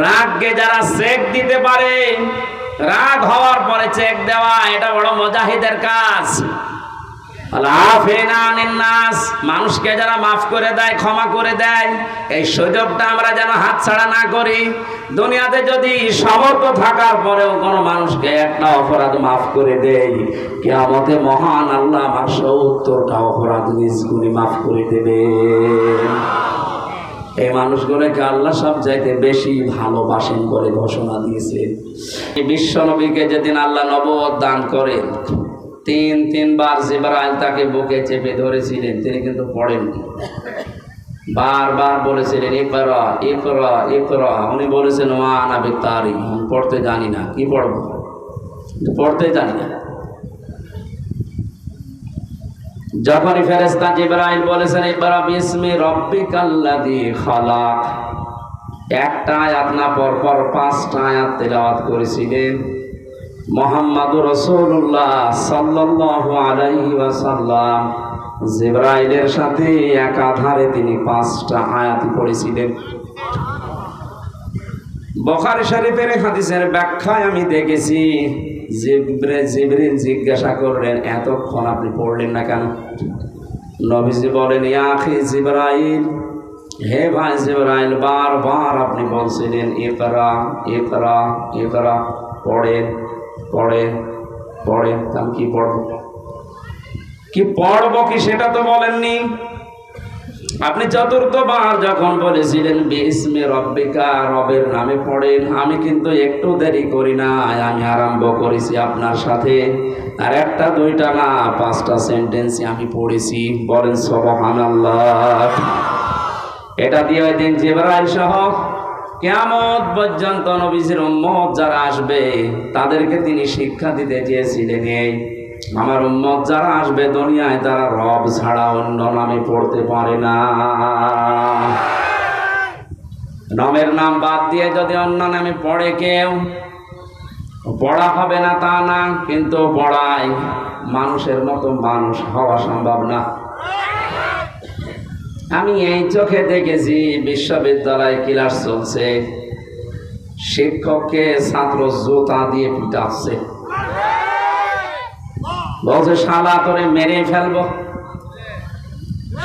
রাগকে যারা চেক দিতে পারে, রাগ হওয়ার পরে চেক দেওয়া, এটা বড় মুজাহিদের কাজ। মানুষকে যারা মাফ করে দেয়, ক্ষমা করে দেয়, এই সুযোগটা আমরা যেন হাতছাড়া না করি। দুনিয়াতে যদি সামর্থ্য থাকার পরেও কোনো মানুষকে একটা অপরাধ মাফ করে দেয়, কিয়ামতে মহান আল্লাহ আমার 70টা অপরাধ নিজ গুণে মাফ করে দেবে। এই মানুষগুলোকে আল্লাহ সব চাইতে বেশি ভালোবাসেন বলে ঘোষণা দিয়েছে। বিশ্ব নবীকে যেদিন আল্লাহ নবুয়ত দান করেন, 3বার জিবরাইল তাকে বুকে চেপে ধরেছিলেন, তিনি কিন্তু পড়েননি। বারবার বলেছিলেন ইকরা ইকরা ইকরা। উনি বলেছেন ওয়া আনা বিকারি, আমি পড়তে জানি না, কি পড়বো, পড়তে জানি না। যখনই ফেরেশতা জিবরাইল বলেছেন ইকরা বিসমি রাব্বিকাল্লাযী খালাক, একটা আয়াত না পরপর 5টা আয়াত তেলাওয়াত করেছিলেন। মুহাম্মাদুর রাসূলুল্লাহ সাল্লাল্লাহু আলাইহি ওয়াসাল্লাম জিবরাইলের সাথে একাধারে তিনি 5টা আয়াত পড়েছিলেন। বুখারী শরীফের হাদিসের ব্যাখ্যায় আমি দেখেছি জিবরিল জিজ্ঞাসা করলেন এতক্ষণ আপনি পড়লেন না কেন? নবীজি বলেন ইয়া আখি জিবরাইল, হে ভাই জিবরাইল, বারবার আপনি বলছিলেন ইকরা ইকরা ইকরা, পড়েন পড়েন পড়েন। আমি কি পড়ব, কি পড়ব কি সেটা তো বলেননি। আপনি 4বার যখন বলেছিলেন বিসমি রব্বিকা, রবের নামে পড়েন, আমি কিন্তু একটু দেরি করি না, আমি আরম্ভ করেছি আপনার সাথে। আর 1টা 2টা না 5টা সেন্টেন্স আমি পড়েছি। বলেন সুবহানাল্লাহ। এটা দিয়ে ওই দিন জিবরাইল সহ কিয়ামত পর্যন্ত নবীজির উম্মত যারা আসবে তাদেরকে তিনি শিক্ষা দিতে চেয়েছিলেন, এই আমার উম্মত যারা আসবে দুনিয়ায় তারা রব ছাড়া অন্য নামে পড়তে পারে না। রবের নাম বাদ দিয়ে যদি অন্য নামে পড়ে কেউ, পড়া হবে না তা না, কিন্তু পড়ায় মানুষের মতো মানুষ হওয়া সম্ভব না। আমি এই চোখে দেখেছি বিশ্ববিদ্যালয়ে ক্লাস চলছে, শিক্ষককে ছাত্র জুতা দিয়ে পিটাচ্ছে, বলছে শালা তোরে মেরে ফেলবো।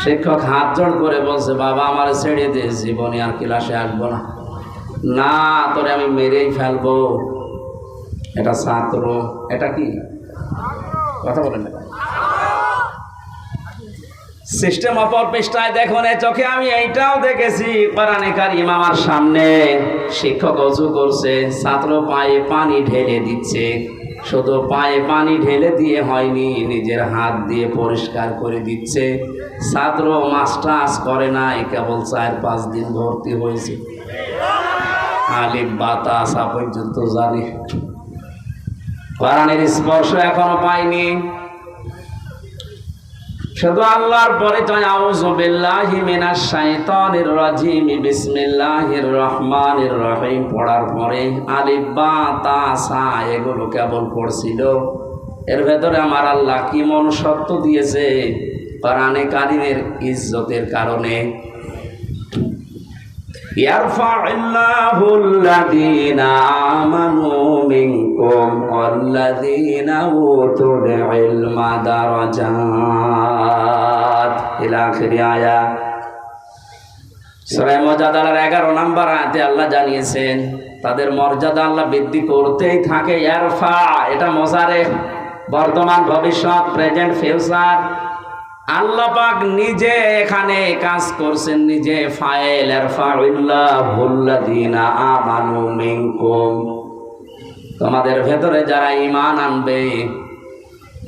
শিক্ষক হাত জোড় করে বলছে বাবা আমার ছেড়ে দে, জীবনে আর ক্লাসে আসবো না। না, তোরে আমি মেরেই ফেলবো। এটা ছাত্র, এটা কি কথা বলেন না? সিস্টেম অপর পৃষ্ঠায় দেখুন, চোখে আমি এইটাও দেখেছি কোরআনে কারীম আমার সামনে শিক্ষক ওযু করছে, ছাত্র পায়ে পানি ঢেলে দিচ্ছে। শুধু পায়ে পানি ঢেলে দিয়ে হয়নি, নিজের হাত দিয়ে পরিষ্কার করে দিচ্ছে। ছাত্র মাস্টার্স করে নাই, কেবল 4-5 দিন ভর্তি হয়েছে, আলিফ বা তা আসা পর্যন্ত জানি, কোরআনের স্পর্শ এখনো পাইনি। শুধু আল্লাহর পরিচয় আউযু বিল্লাহি মিনাশ শাইতানির রাজিম বিসমিল্লাহির রহমানির রহিম পড়ার পরে আলিফ বা তা সা এগুলো কেবল পড়ছিল। এর ভেতরে আমার আল্লাহ কি মনুষ্যত্ব দিয়েছে কোরআনে কারীমের ইজ্জতের কারণে। ইয়ারফা'ুল্লাযীনা আমানু মিনকুম ওয়াল্লাযীনা উতুল ইলমা দারাজাত ইলা আখিরি আয়াত। সূরা মুজাদালার 11 নম্বর আয়াতে আল্লাহ জানিয়েছেন তাদের মর্যাদা আল্লাহ বৃদ্ধি করতেই থাকে। ইয়ারফা এটা মুজারে, বর্তমান ভবিষ্যৎ, প্রেজেন্ট ফিউচার। আল্লাহ পাক নিজে এখানে কাজ করছেন, নিজে ফাইল। ইয়ারফা'ুল্লাযীনা আমানু মিনকুম, তোমাদের ভেতরে যারা ঈমান আনবে,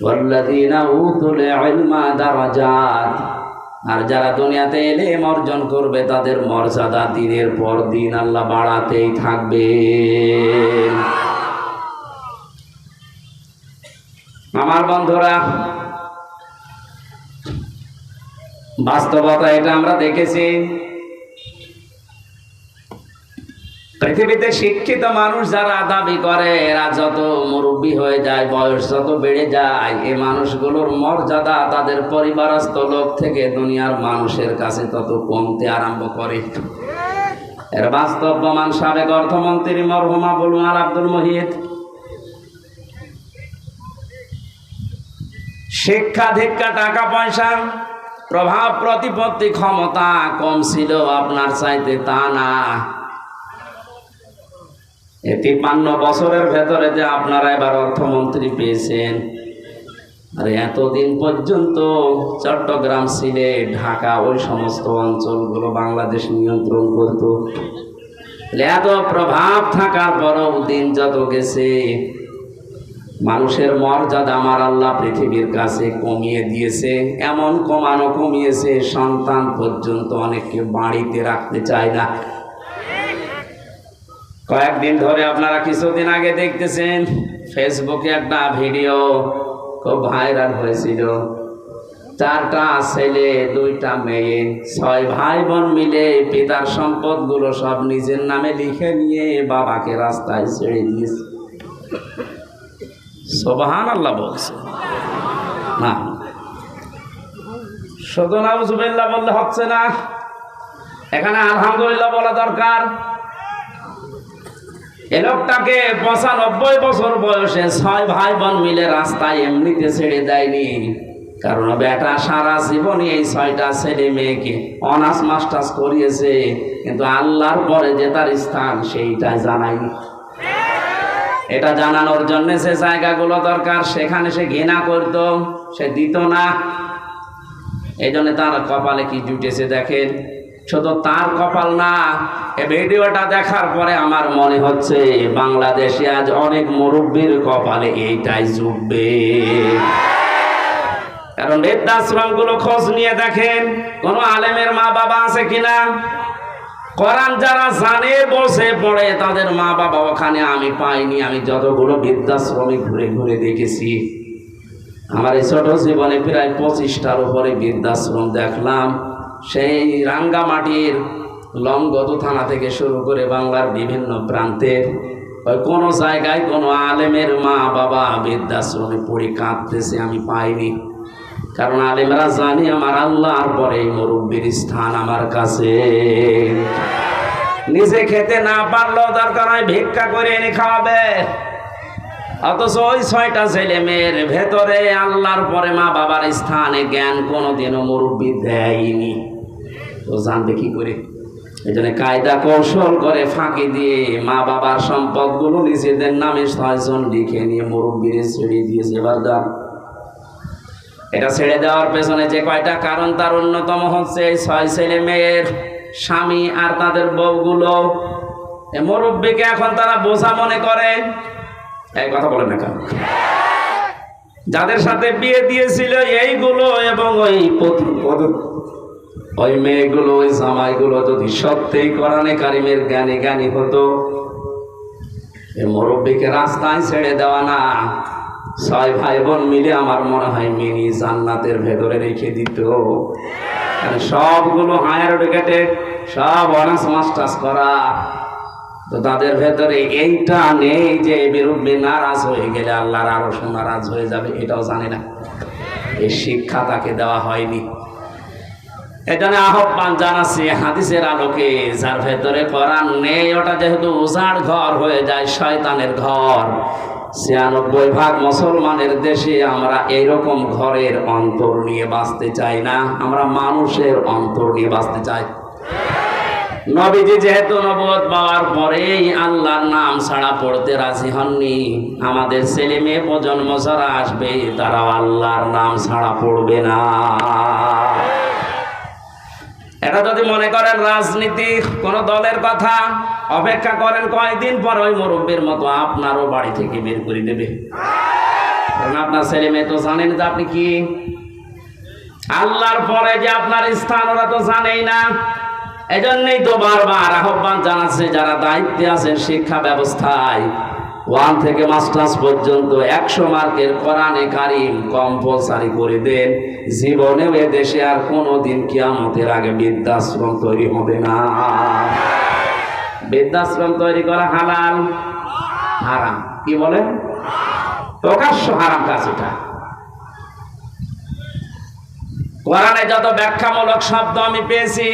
ওয়াল্লাযীনা উতুল ইলমা দারাজাত, আর যারা দুনিয়াতে ইলম অর্জন করবে তাদের মর্যাদা দিনের পর দিন আল্লাহ বাড়াতেই থাকবে। আমার বন্ধুরা, বাস্তবতা এটা আমরা দেখেছি। পৃথিবীতে শিক্ষিত মানুষ যারা দাবি করে এরা যত মুরব্বী হয়ে যায়, বয়স যত বেড়ে যায়, এই মানুষগুলোর মর্যাদা তাদের পরিবারস্থ লোক থেকে দুনিয়ার মানুষের কাছে তত কমতে আরম্ভ করে। এর বাস্তব প্রমাণ সাবেক অর্থমন্ত্রী মরহুম আবুল মাল আব্দুল মুহিত। শিক্ষা দীক্ষা, টাকা পয়সা, প্রভাব প্রতিপত্তি, ক্ষমতা কম ছিল আপনার চাইতে, তা না। 53 বছরের ভেতরে যে আপনারা এবার অর্থমন্ত্রী পেয়েছেন, আর এতদিন পর্যন্ত চট্টগ্রাম, সিলেট, ঢাকা, ওই সমস্ত অঞ্চলগুলো বাংলাদেশ নিয়ন্ত্রণ করত। এত প্রভাব থাকার পরও দিন যত গেছে, মানুষের মর্যাদা আমার আল্লাহ পৃথিবীর কাছে কমিয়ে দিয়েছে। এমন কমিয়েছে, সন্তান পর্যন্ত অনেককে বাড়িতে রাখতে চায় না। কয়েকদিন ধরে আপনারা কিছুদিন আগে দেখতেছেন ফেসবুকে একটা ভিডিও খুব ভাইরাল হয়েছিল। 4টা ছেলে 2টা মেয়ে, 6 ভাই বোন মিলে পিতার সম্পদগুলো সব নিজের নামে লিখে নিয়ে বাবাকে রাস্তায় ছেড়ে দিয়েছে। সুবহানাল্লাহ বলছে না, শুধু নাউজুবিল্লাহ বললে হচ্ছে না, এখানে আলহামদুলিল্লাহ বলা দরকার। এ লোকটাকে 95 বছর বয়সে 6 ভাই বোন মিলে রাস্তায় এমনিতে ছেড়ে দেয়নি, কারণ বেটা সারা জীবনে এই 6টা ছেলে মেয়েকে অনার্স মাস্টার্স করিয়েছে, কিন্তু আল্লাহর পরে যে তার স্থান সেইটা জানায়নি। এটা জানানোর জন্য সে জায়গাগুলো দরকার, সেখানে সে ঘৃণা করত, সে দিত না। এই জন্য তার কপালে কি জুটেছে দেখেন। শুধু তার কপাল না, এই ভিডিওটা দেখার পরে আমার মনে হচ্ছে বাংলাদেশে আজ অনেক মুরব্বীর কপালে এইটাই জুটবে। কারণ বৃদ্ধাশ্রমগুলো খোঁজ নিয়ে দেখেন কোন আলেমের মা বাবা আছে কিনা। কোরআন যারা জানে বসে পড়ে তাদের মা বাবা ওখানে আমি পাইনি। আমি যতগুলো বৃদ্ধাশ্রমে ঘুরে ঘুরে দেখেছি, আমার এই ছোট জীবনে প্রায় 25টার উপরে বৃদ্ধাশ্রম দেখলাম। সেই রাঙ্গামাটির লংগদু থানা থেকে শুরু করে বাংলার বিভিন্ন প্রান্তে কোনো জায়গায় কোনো আলেমের মা বাবা বৃদ্ধাশ্রমে পড়ে কাঁদতেছে আমি পাইনি। কারণ আলেমরা জানি আমার আল্লাহর পরে এই মুরব্বীর স্থান আমার কাছে। নিজে খেতে না পারলেও দরকার হয় ভিক্ষা করে এনে খাওয়াবে, অথচ ওই 6টা ছেলে মেয়ের ভেতরে আল্লাহর পরে মা বাবার স্থানে জ্ঞান কোনোদিনও মুরব্বী দেয়নি। তো জানবে কি করে? এই জন্য কায়দা কৌশল করে ফাঁকি দিয়ে মা বাবার সম্পদগুলো নিজেদের নামে 6 জন লিখে নিয়ে মুরব্বীর ছেড়ে দিয়েছে। এবার দাম এটা ছেড়ে দেওয়ার পেছনে যে কয়টা কারণ, তার অন্যতম হচ্ছে এই 6 ছেলে মেয়ের স্বামী আর তাদের বউগুলো মুরব্বীকে এখন তারা বোঝা মনে করে। এই কথা বলেন না কেন? যাদের সাথে বিয়ে দিয়েছিল এইগুলো এবং ওই মেয়েগুলো, ওই জামাইগুলো যদি সত্যিই কোরআনে কারিমের জ্ঞানী হতো, এই মুরব্বীকে রাস্তায় ছেড়ে দেওয়া না, 6 ভাই বোন মিলে আমার মনে হয় মিনি জান্নাতের ভেতরে রেখে দিত। সবগুলো হায়ার এডুকেটেড, সব অনার্স মাস্টার্স করা, তো তাদের ভেতরে এইটা নেই যে মুরব্বী নারাজ হয়ে গেলে আল্লাহর আরশ নারাজ হয়ে যাবে, এটাও জানে না। এই শিক্ষা তাকে দেওয়া হয়নি। এখানে আহ্বান জানাচ্ছি হাদিসের আলোকে, যার ভেতরে কোরআন নেই ওটা যেহেতু উজাড় ঘর হয়ে যায়, শয়তানের ঘর। ৯৬% মুসলমানের দেশে আমরা এইরকম ঘরের অন্তর নিয়ে বাঁচতে চাই না, আমরা মানুষের অন্তর নিয়ে বাঁচতে চাই। নবীজি যেহেতু নবুয়ত পাওয়ার পরেই আল্লাহর নাম ছাড়া পড়তে রাজি হননি, আমাদের ছেলে মেয়ে প্রজন্ম যারা আসবে তারাও আল্লাহর নাম ছাড়া পড়বে না। এটা যদি মনে করেন রাজনীতি কোন দলের কথা, অপেক্ষা করেন কয়েকদিন পর ওই মুরব্বীর মতো আপনারও বাড়ি থেকে বের করে দেবে। কারণ আপনার ছেলে মেয়ে তো জানেন যে আপনি কি, আল্লাহর পরে যে আপনার স্থান ওরা তো জানেই না। এজন্যই তো বারবার আহ্বান জানাচ্ছে যারা দায়িত্বে আছেন শিক্ষা ব্যবস্থায়, 1 থেকে মাস্টার্স পর্যন্ত 100 মার্কের কোরআনে কারিম কম্পালসারি করে দেন। জীবনেও এ দেশে আর কোনোদিন কিয়ামতের আগে বৃদ্ধাশ্রম তৈরি হবে না। বৃদ্ধাশ্রম তৈরি করা হালাল, হারাম? কি বলেন? প্রকাশ্য হারাম কাজ এটা। কোরআনে যত ব্যাখ্যামূলক শব্দ আমি পেয়েছি,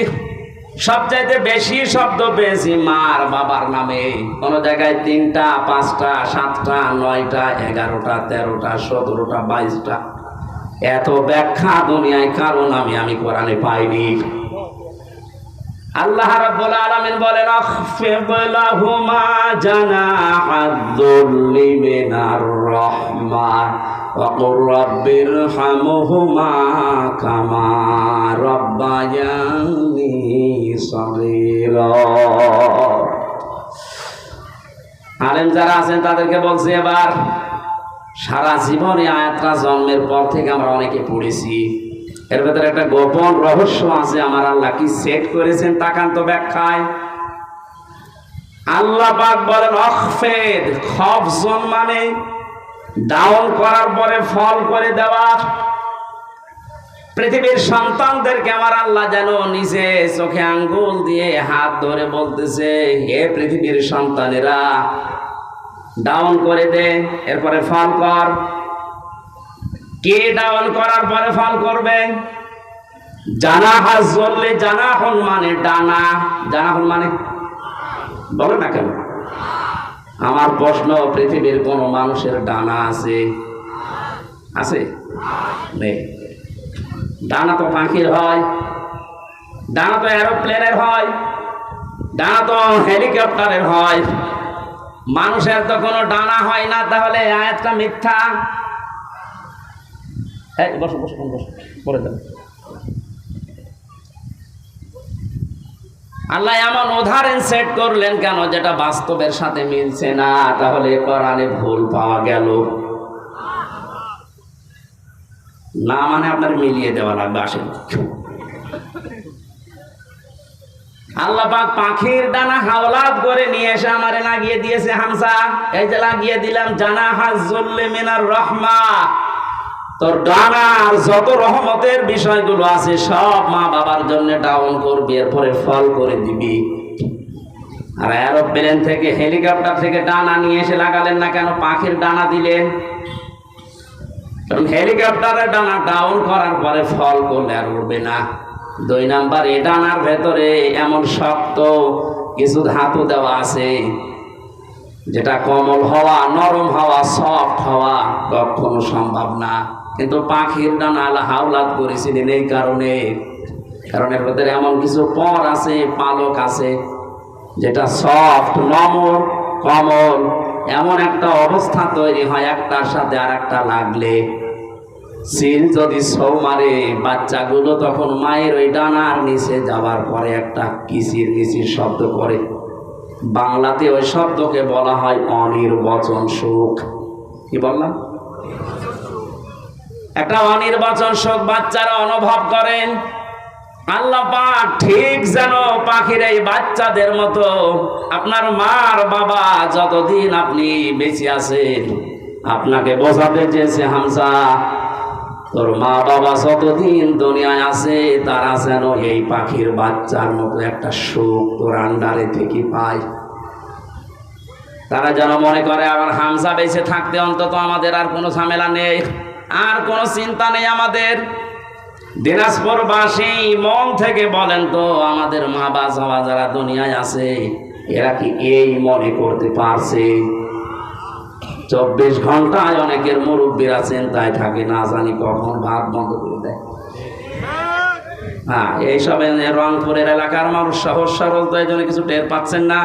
সবচাইতে বেশি শব্দ পেয়েছি মার বাবার নামে। কোন জায়গায় 3টা, 5টা, 7টা, 9টা, 11টা, 13টা, 17টা, 22টা। এত ব্যাখ্যা দুনিয়ায় কারো নামে আমি কোরআনে পাইনি। আল্লাহ রাব্বুল আলামিন বলেন, আখফিদ লাহুমা জানাহাদ-দুল্লি মিনার রাহমাহ ওয়া কুর রাব্বিরহামহুমা কামা রাব্বায়ানি সগীরা। আলেম যারা আছেন তাদেরকে বলছি, এবার সারা জীবনে আয়াতটা জন্মের পর থেকে আমরা অনেকে পড়েছি, এর ভেতরে একটা গোপন রহস্য আছে। আমার আল্লাহ কি সেট করেছেন তাকান তো ব্যাখ্যায়। আল্লাহ পাক বলেন আখফিদ, খফজন মানে ডাউন করার পরে ফল করে দেওয়া। পৃথিবীর সন্তানদেরকে আমার আল্লাহ যেন নিজে চোখে আঙ্গুল দিয়ে হাত ধরে বলতেছে, হে পৃথিবীর সন্তানেরা ডাউন করে দে, এরপরে ফল কর। কে ডাউন করার পরে ফল করবে? জানাহা জল্লে, জানাহন মানে ডানা, জানাহন মানে বলে না কেন? আমার প্রশ্ন, পৃথিবীর কোন মানুষের ডানা আছে? আছে? নেই। ডানা তো পাখির হয়, ডানা তো এরোপ্লেনের হয়, ডানা তো হেলিকপ্টারের হয়, মানুষের তো কোনো ডানা হয় না। তাহলে আয়াতটা মিথ্যা। বসো বসো বসো, পরে দেন। আল্লাহ এমন উদাহরণ সেট করলেন কেন যেটা বাস্তবের সাথে মিলছে না? তাহলে কোরআনে ভুল পাওয়া গেল না, মানে আপনার মিলিয়ে দেওয়া লাগবে। আসেন, আল্লাহ পাক পাখির ডানা হাওলাত করে নিয়ে এসে আমারে লাগিয়ে দিয়েছে হামসা। এই যে লাগিয়ে দিলাম, জানাহাজ-জুল্লি মিনার রাহমা। তোর ডানার যত রহমতের বিষয়গুলো আছে সব মা বাবার জন্য ডাউন করবি, এরপরে ফল করে দিবি। আর এরোপ্লেন থেকে, হেলিকপ্টার থেকে ডানা নিয়ে এসে লাগালেন না কেন? পাখির ডানা দিলেন। কারণ হেলিকপ্টারের ডানা ডাউন করার পরে ফল করলে আর উঠবে না। 2 নাম্বার, এই ডানার ভেতরে এমন শক্ত কিছু ধাতু দেওয়া আছে যেটা কোমল হওয়া, নরম হওয়া, সফট হওয়া কখনো সম্ভব না। কিন্তু পাখির ডানা আল্লাহ হাওলাত করেছিলেন এই কারণে, কারণ এর ভেতরে এমন কিছু পর আছে, পালক আছে যেটা সফট, নরম, কোমল। এমন একটা অবস্থা তৈরি হয় একটার সাথে আর একটা লাগলে, সিল যদি ছৌ মারে বাচ্চাগুলো, তখন মায়ের ওই ডানার নিচে যাওয়ার পরে একটা কিচির মিচির শব্দ করে। বাংলাতে ওই শব্দকে বলা হয় অনির্বচন সুখ। কি বললাম? একটা অনির্বচন সুখ বাচ্চারা অনুভব করেন। আল্লাহ পাক ঠিক যেন পাখির এই বাচ্চাদের মতো আপনার মার বাবা যতদিন আপনি বেঁচে আছেন, আপনাকে বোঝাতে চেয়েছে হামজা, তোর মা বাবা যতদিন দুনিয়ায় আছে তারা যেন এই পাখির বাচ্চার মতো একটা সুখ তোর আন্ডারে থেকে পায়। তারা যেন মনে করে আবার হামজা বেঁচে থাকতে অন্তত আমাদের আর কোনো ঝামেলা নেই, আর কোনো চিন্তা নেই আমাদের। দিনাজপুরবাসী মন থেকে বলেন তো, আমাদের মা বাবা যারা দুনিয়ায় আছে এরা কি এই মনে করতে পারছে 24 ঘন্টায় অনেকের মুরব্বীরা চিন্তায় থাকে, না জানি কখন ভাত বন্ধ করে দেয়। হ্যাঁ, এইসব রংপুরের এলাকার মানুষ সহজ সরল, তো এই জন্য কিছু টের পাচ্ছেন না।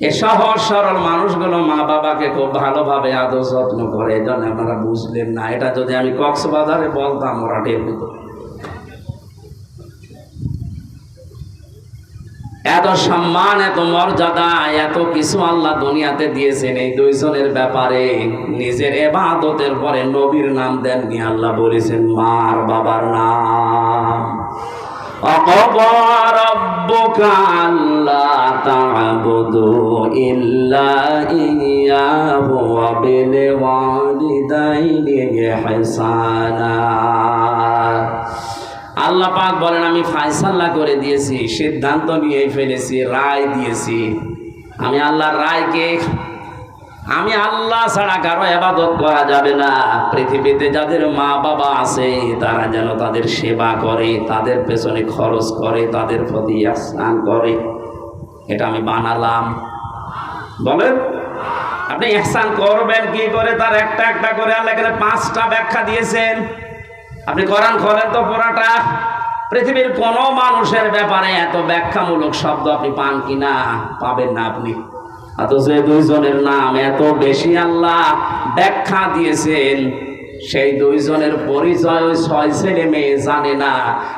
এই সহজ সরল মানুষগুলো মা বাবাকে খুব ভালোভাবে আদর যত্ন করে, এই জন্য আপনারা বুঝলেন না। এটা যদি আমি কক্সবাজারে বলতাম ওরা টের পেত। এত সম্মান, এত মর্যাদা, এত কিছু আল্লাহ দুনিয়াতে দিয়েছেন এই দুইজনের ব্যাপারে। নিজের ইবাদতের পরে নবীর নাম দেননি, আল্লাহ বলেছেন মার বাবার নাম। وَقَضَى رَبُّكَ أَلَّا تَعْبُدُوا إِلَّا إِيَّاهُ وَبِالْوَالِدَيْنِ إِحْسَانًا। আল্লাহ পাক বলেন, আমি ফায়সালা করে দিয়েছি, সিদ্ধান্ত নিয়ে ফেলেছি, রায় দিয়েছি। আমি আল্লাহর রায়কে, আমি আল্লাহ ছাড়া কারো ইবাদত করা যাবে না। পৃথিবীতে যাদের মা বাবা আছে তারা যেন তাদের সেবা করে, তাদের পেছনে খরচ করে, তাদের প্রতি ইহসান করে। এটা আমি বানালাম। বলেন আপনি ইহসান করবেন কি করে? তার একটা একটা করে আল্লাহ এখানে 5টা ব্যাখ্যা দিয়েছেন। আপনি কোরআন খোলেন তো পুরাটা, পৃথিবীর কোন মানুষের ব্যাপারে এত ব্যাখ্যামূলক শব্দ আপনি পান কিনা? পাবেন না আপনি। অথচ দুইজনের নাম এত বেশি আল্লাহ ব্যাখ্যা দিয়েছেন, সেই দুইজনের পরিচয় ওই 6 ছেলে মেয়ে জানে না।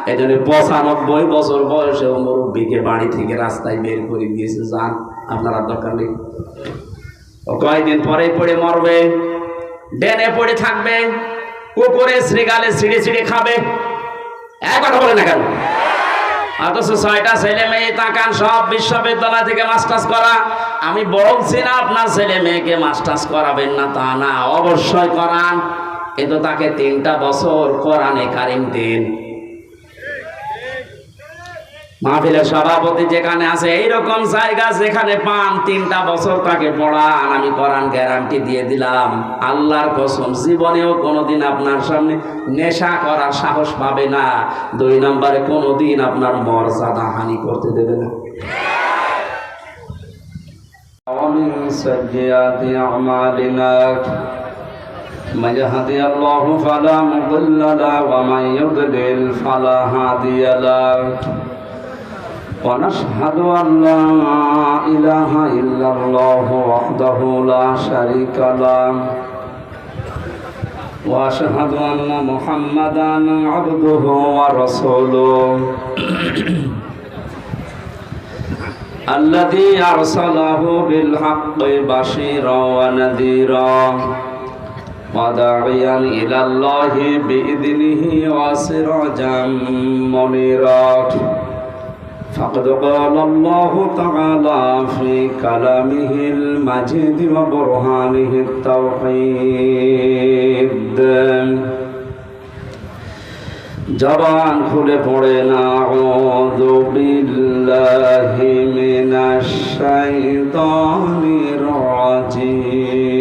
এই জন্য 95 বছর বয়সে মুরব্বীকে বাড়ি থেকে রাস্তায় বের করে দিয়েছে, যান আপনারা দরকার নেই। ও কয়েকদিন পরে পড়ে মরবে, ডেনে পড়ে থাকবে, কুকুরে শ্রীগালে ছিঁড়ে ছিঁড়ে খাবে। এক কথা বলে না কেন? অথচ 6টা ছেলে মেয়ে তাকান, সব বিশ্ববিদ্যালয় থেকে মাস্টার্স করা। আমি বলছি না আপনার ছেলে মেয়েকে মাস্টার্স করাবেন না, তা না, অবশ্যই করান, কিন্তু তাকে 3টা বছর কোরআনে কারিম দিন। মাহফিলের সভাপতি যেখানে আছে, এইরকম জায়গা যেখানে পান 3টা বছর তাকে পড়ান। আমি কোরআন গ্যারান্টি দিয়ে দিলাম, আল্লাহর কসম, জীবনেও কোনোদিন আপনার সামনে নেশা করার সাহস পাবে না। 2 নম্বরে কোনোদিন আপনার মর্যাদা হানি করতে দেবে না। ومن سيئات أعمالنا من يهده الله فلا مضل له ومن يضلل فلا هادي له ونشهد أن لا إله إلا الله وحده لا شريك له وأشهد أن محمدا عبده ورسوله الذي أرسله بالحق بشيرا ونذيرا وداعيا إلى الله بإذنه وسراجا منيرا فقد قال الله تعالى في كلامه المجيد وبرهانه التوحيد জবান খুলে পড়েন আউযু বিল্লাহি মিনাশ শাইতানির রাজিম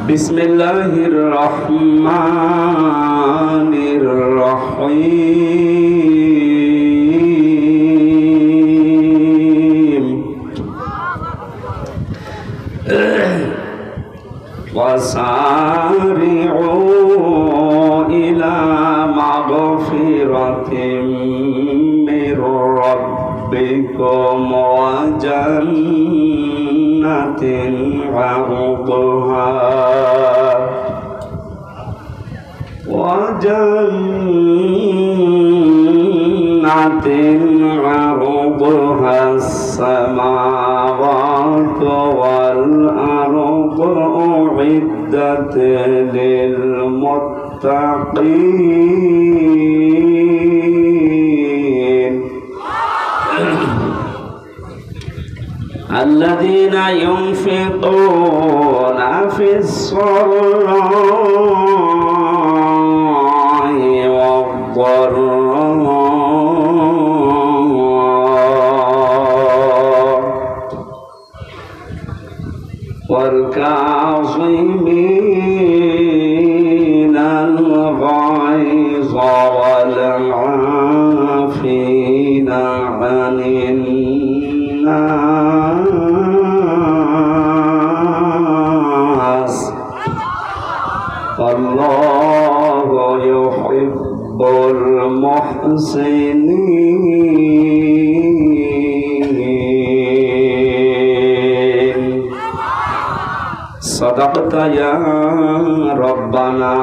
বিসমিল্লাহির রহমানির রহিম وسارعوا إلى مغفرة من ربكم وجنة عرضها السماوات والأرض أعدت للمتقين الذين ينفقون في السراء والضراء والكاظمين الغيظ والعافين عن الناس والله يحب المحسنين صدقت يا ربنا.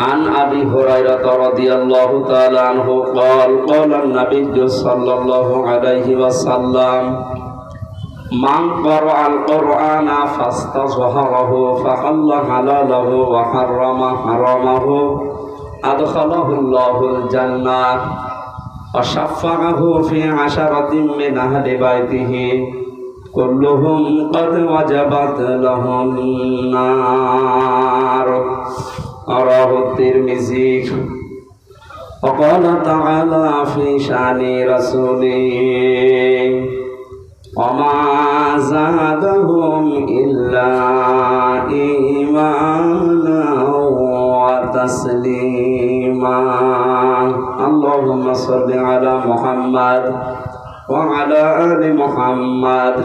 عن أبي هريرة رضي الله تعالى عنه قال قال النبي صلى الله عليه وسلم من قرأ القرآن فاستظهره فحل حلاله وحرم حرامه أدخله الله الجنة وشفعه في 10 من أهل بيته كلهم قد وجبت لهم النار. رواه الترمذي. وقال تعالى في شأن رسوله وما زادهم إلا إيمانا وتسليما. اللهم صل على محمد وعلى آل محمد.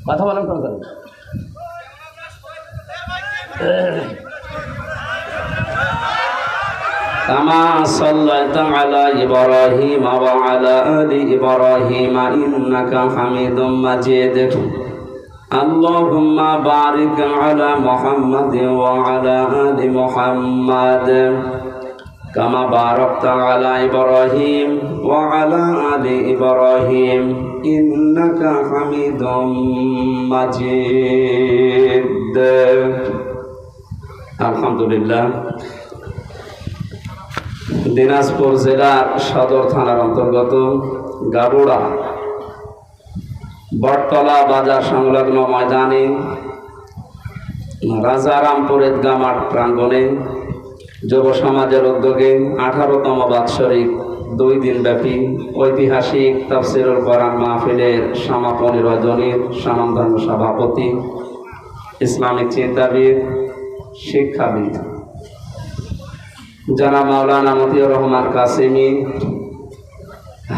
কথা বলেন কোন কোন كما صليت على إبراهيم وعلى آل إبراهيم إنك حميد مجيد. اللهم بارك على محمد وعلى آل محمد كما باركت على إبراهيم وعلى آل إبراهيم إنك حميد مجيد. الحمد لله. দিনাজপুর জেলার সদর থানার অন্তর্গত গাবুড়া বটতলা বাজার সংলগ্ন ময়দানে রাজারামপুর ঈদগাহ মাঠ প্রাঙ্গণে যুব সমাজের উদ্যোগে 18তম বাৎসরিক 2 দিনব্যাপী ঐতিহাসিক তাফসীরুল কোরআন মাহফিলের সমাপনী রজনীর স্বনামধন্য সভাপতি, ইসলামিক চিন্তাবিদ, শিক্ষাবিদ জনাব মাওলানা মতিউর রহমান কাসেমি,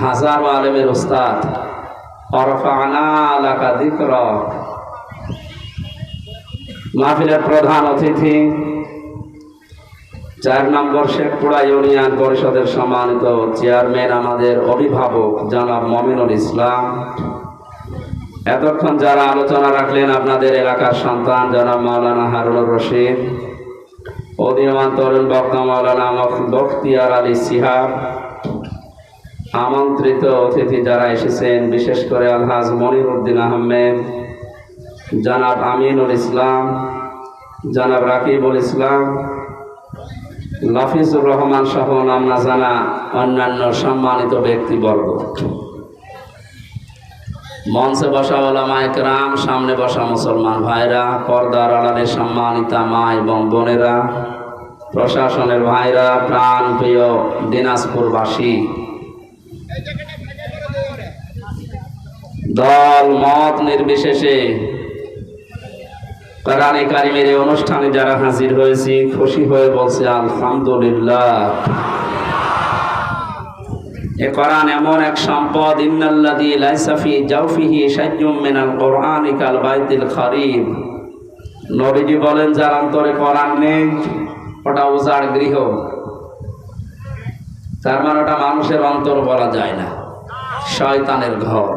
হাজার আলেমের উস্তাদ, ওয়ারফা'না লাকা যিকরাক। মাহফিলের প্রধান অতিথি 4 নম্বর শেখপুরা ইউনিয়ন পরিষদের সম্মানিত চেয়ারম্যান, আমাদের অভিভাবক জনাব মমিনুল ইসলাম। এতক্ষণ যারা আলোচনা রাখলেন আপনাদের এলাকার সন্তান জনাব মাওলানা হারুনুর রশিদ, উদীয়মান তরুণ বক্তা মাওলানা বখতিয়ার আলী সিহাব, আমন্ত্রিত অতিথি যারা এসেছেন বিশেষ করে আলহাজ মনিরউদ্দিন আহমেদ, জনাব আমিনুল ইসলাম, জনাব রাকিবুল ইসলাম, লাফিজুর রহমান সহ নাম না জানা অন্যান্য সম্মানিত ব্যক্তিবর্গ, মঞ্চে বসা ওলামায়ে কেরাম, সামনে বসা মুসলমান ভাইরা, পর্দার আড়ালে সম্মানিতা মা এবং বোনেরা, প্রশাসনের ভাইরা, প্রাণ প্রিয় দিনাজপুরবাসী, দল মত নির্বিশেষে কোরআনে কারিমের এই অনুষ্ঠানে যারা হাজির হয়েছি, খুশি হয়ে বলছে আলহামদুলিল্লাহ। এ কোরআন এমন এক সম্পদ, ইন্নাল্লাযী লাইসা ফী জাওফিহি শাইউম মিনাল কোরআনি কাল বাইতিল খারিব। নবীজি বলেন যার অন্তরে কোরআন নেই ওটা উজাড় গৃহ। তার মানে ওটা মানুষের অন্তর বলা যায় না, শয়তানের ঘর।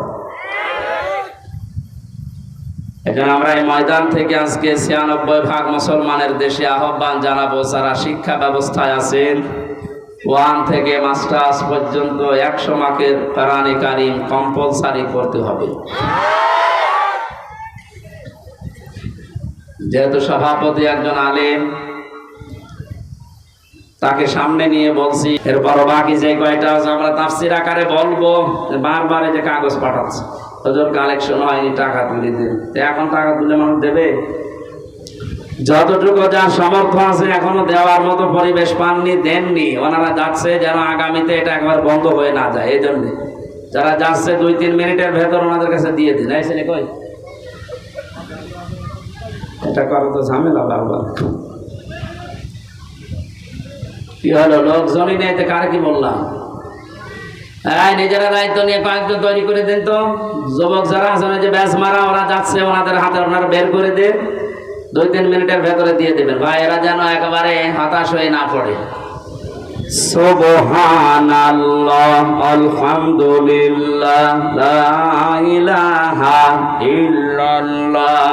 এজন্য আমরা এই ময়দান থেকে আজকে 96% মুসলমানের দেশে আহ্বান জানাবো, যারা শিক্ষা ব্যবস্থায় আছেন 1 থেকে মাস্টার্স পর্যন্ত 100 মাসের কোরআনে কারীম কম্পালসারি করতে হবে। যেহেতু সভাপতি একজন আলেম, তাকে সামনে নিয়ে বলছি। এরপর বাকি যে কয়টা আমরা তাফসীর আকারে বলবো, বারবার এই যে কাগজ পাঠাচ্ছে, ওদের কালেকশন হয়নি, টাকা তুলে দিন। এখন টাকা তুলে মানুষ দেবে? যতটুকু যার সামর্থ্য আছে এখনো দেওয়ার মতো পরিবেশ পাননি, দেননি। ওনারা যাচ্ছে যেন আগামীতে এটা একবার বন্ধ হয়ে না যায়, এই জন্য যারা যাচ্ছে 2-3 মিনিটের ভেতর ওনাদের কাছে দিয়ে দিন। এসে কই এটা করো তো ঝামেলা বারবার। কি হলো, লোকজনই নেই তো কার কি বললাম? হ্যাঁ, নিজেরা দায়িত্ব নিয়ে কয়েকজন তৈরি করে দিন তো। যুবক যারা আছেন যে ব্যাস মারা, ওরা যাচ্ছে, ওনাদের হাতে ওনারা বের করে দিন, 2-3 মিনিটের ভেতরে দিয়ে দেবেন ভাই, এরা যেন একেবারে হতাশ হয়ে না পড়ে। সুবহানাল্লাহ, আলহামদুলিল্লাহ, লা ইলাহা ইল্লাল্লাহ,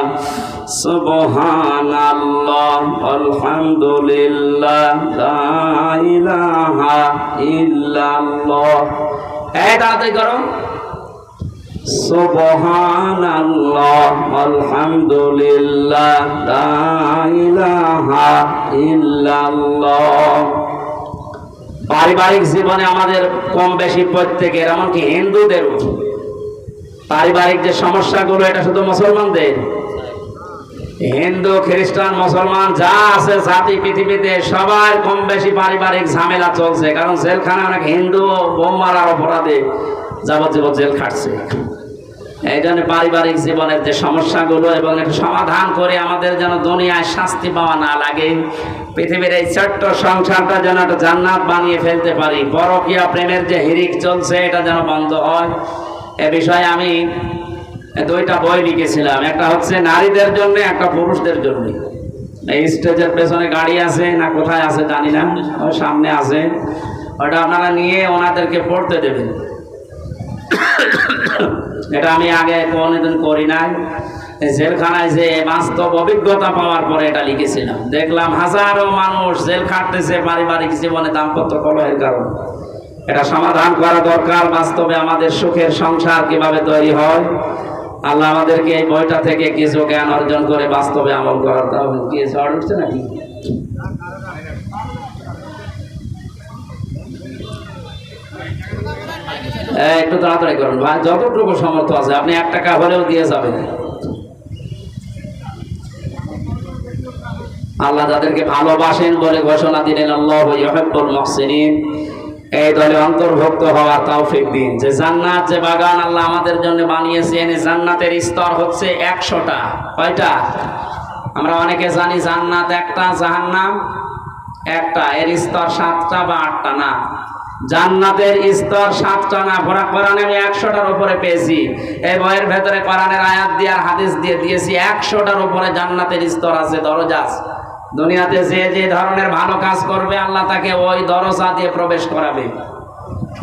সুবহানাল্লাহ, আলহামদুলিল্লাহ, লা ইলাহা ইল্লাল্লাহ। এই তাড়াতাড়ি করো। সুবহানাল্লাহ, আলহামদুলিল্লাহ, লা ইলাহা ইল্লাল্লাহ। পারিবারিক জীবনে আমাদের কম বেশি প্রত্যেকের, এমনকি হিন্দুদেরও পারিবারিক যে সমস্যাগুলো, এটা শুধু মুসলমানদের, হিন্দু খ্রিস্টান মুসলমান যা আছে জাতি পৃথিবীতে সবার কম বেশি পারিবারিক ঝামেলা চলছে। কারণ জেলখানা অনেক হিন্দু বোম মারার অপরাধে যাবজ্জীবন জেল খাটছে। এই জন্য পারিবারিক জীবনের যে সমস্যাগুলো এবং একটা সমাধান করে আমাদের যেন দুনিয়ায় শাস্তি পাওয়া না লাগে, পৃথিবীর এই ছোট্ট সংসারটা যেন একটা জান্নাত বানিয়ে ফেলতে পারি। পরকীয়া প্রেমের যে হিরিক চলছে এটা যেন বন্ধ হয়। এ বিষয়ে আমি 2টা বই লিখেছিলাম, একটা হচ্ছে নারীদের জন্য, একটা পুরুষদের জন্য। এই স্টেজের পেছনে গাড়ি আছে না কোথায় আছে জানি না, ওই সামনে আছে, ওটা আপনারা নিয়ে ওনাদেরকে পড়তে দেবেন। এটা আমি আগে কোনোদিন করি নাই, জেলখানায় যে বাস্তব অভিজ্ঞতা পাওয়ার পরে এটা লিখেছিলাম। দেখলাম হাজারো মানুষ জেল খাটতেছে পারিবারিক জীবনে দাম্পত্য কলহের কারণে। এটা সমাধান করা দরকার। বাস্তবে আমাদের সুখের সংসার কিভাবে তৈরি হয়, আল্লাহ আমাদেরকে এই বইটা থেকে কিছু জ্ঞান অর্জন করে বাস্তবে আমল করার। কি ঝড় উঠছে নাকি? একটু তাড়াতাড়ি করুন ভাই, যতটুকু সামর্থ্য আছে আপনি 1 টাকা হলেও দিয়ে যাবেন। আল্লাহ যাদেরকে ভালোবাসেন বলে ঘোষণা দিলেন, আল্লাহু ইউহিব্বুল মুহসিনিন, এই দলে অন্তর্ভুক্ত হওয়ার তৌফিক দিন। যে জান্নাত, যে বাগান আল্লাহ আমাদের জন্য বানিয়েছেন, এই জান্নাতের স্তর হচ্ছে 100টা। কয়টা? আমরা অনেকে জানি জান্নাত একটা, জাহান্নাম একটা, এর স্তর 7টা বা 8টা না। জান্নাতের স্তর 7টা না, কোরআনে আমি 100টার উপরে পেয়েছি। এই বইয়ের ভেতরে কোরআনের আয়াত দিয়ে আর হাদিস দিয়ে দিয়েছি 100টার উপরে জান্নাতের স্তর আছে, দরজা আছে। দুনিয়াতে যে যে ধরনের ভালো কাজ করবে আল্লাহ তাকে ওই দরজা দিয়ে প্রবেশ করাবে।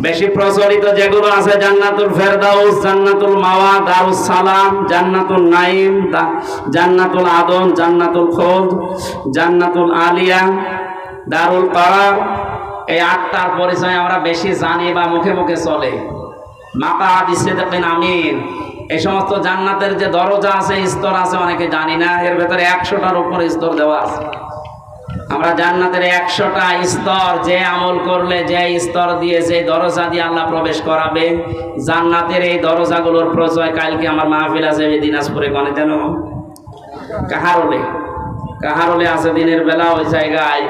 বেশি প্রচলিত যেগুলো আছে জান্নাতুল ফেরদাউস, জান্নাতুল মাওয়া, দারুস সালাম, জান্নাতুল নাইম, জান্নাতুল আদন, জান্নাতুল খুলদ, জান্নাতুল আলিয়া, দারুল কারার। এই 8টার পরিচয় আমরা বেশি জানি বা মুখে মুখে চলে। মাকাআদি সিদকিন আমিন, এই সমস্ত জান্নাতের যে দরজা আছে, স্তর আছে, অনেকে জানি না। এর ভেতরে 100টার উপরে স্তর দেওয়া আছে। আমরা জান্নাতের 100টা স্তর, যে আমল করলে যে স্তর দিয়ে, যে দরজা দিয়ে আল্লাহ প্রবেশ করাবে, জান্নাতের এই দরজাগুলোর পরিচয় কালকে আমার মাহফিল আছে দিনাজপুরে, কোনে যেন কাহারোলে আছে দিনের বেলা। ওই জায়গায়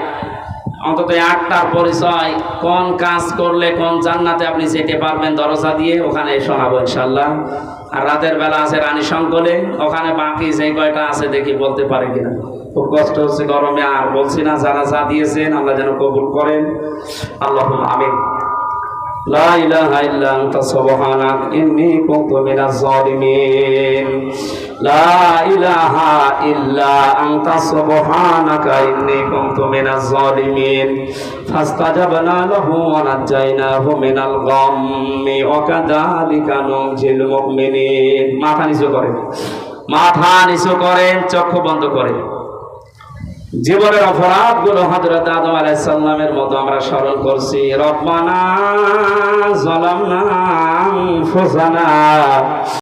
অন্তত 8টার পরিচয়, কোন কাজ করলে কোন জান্নাতে আপনি যেতে পারবেন দরজা দিয়ে, ওখানে শোনাবো ইনশাল্লাহ। আর রাতের বেলা আছে রানী শঙ্কলে, ওখানে বাকি যে কয়টা আছে দেখি বলতে পারে কিনা। খুব কষ্ট হচ্ছে গরমে, আর বলছি না। যারা যা দিয়েছেন আল্লাহ যেন কবুল করেন, আল্লাহুম্মা আমিন। লা ইলাহা ইল্লা আনতা সুবহানাক ইন্নী কুনতু মিনাজ জালিমিন। লা ইলাহা ইল্লা আনতা সুবহানাকা ইন্নী কুনতু মিনাজ জালিমিন। ফাস্তাজাবনা লাহু ওয়া নাজাইনাহু মিনাল গাম্মি ওয়া কাযালিকা নুনজিল মুমিনিন। মাথা নিচু করেন, চক্ষু বন্ধ করেন। জীবনের অপরাধগুলো হযরত আদম আলাইহিস সালামের মতো আমরা স্মরণ করছি। রব্বানা যালামনা আনফুসানা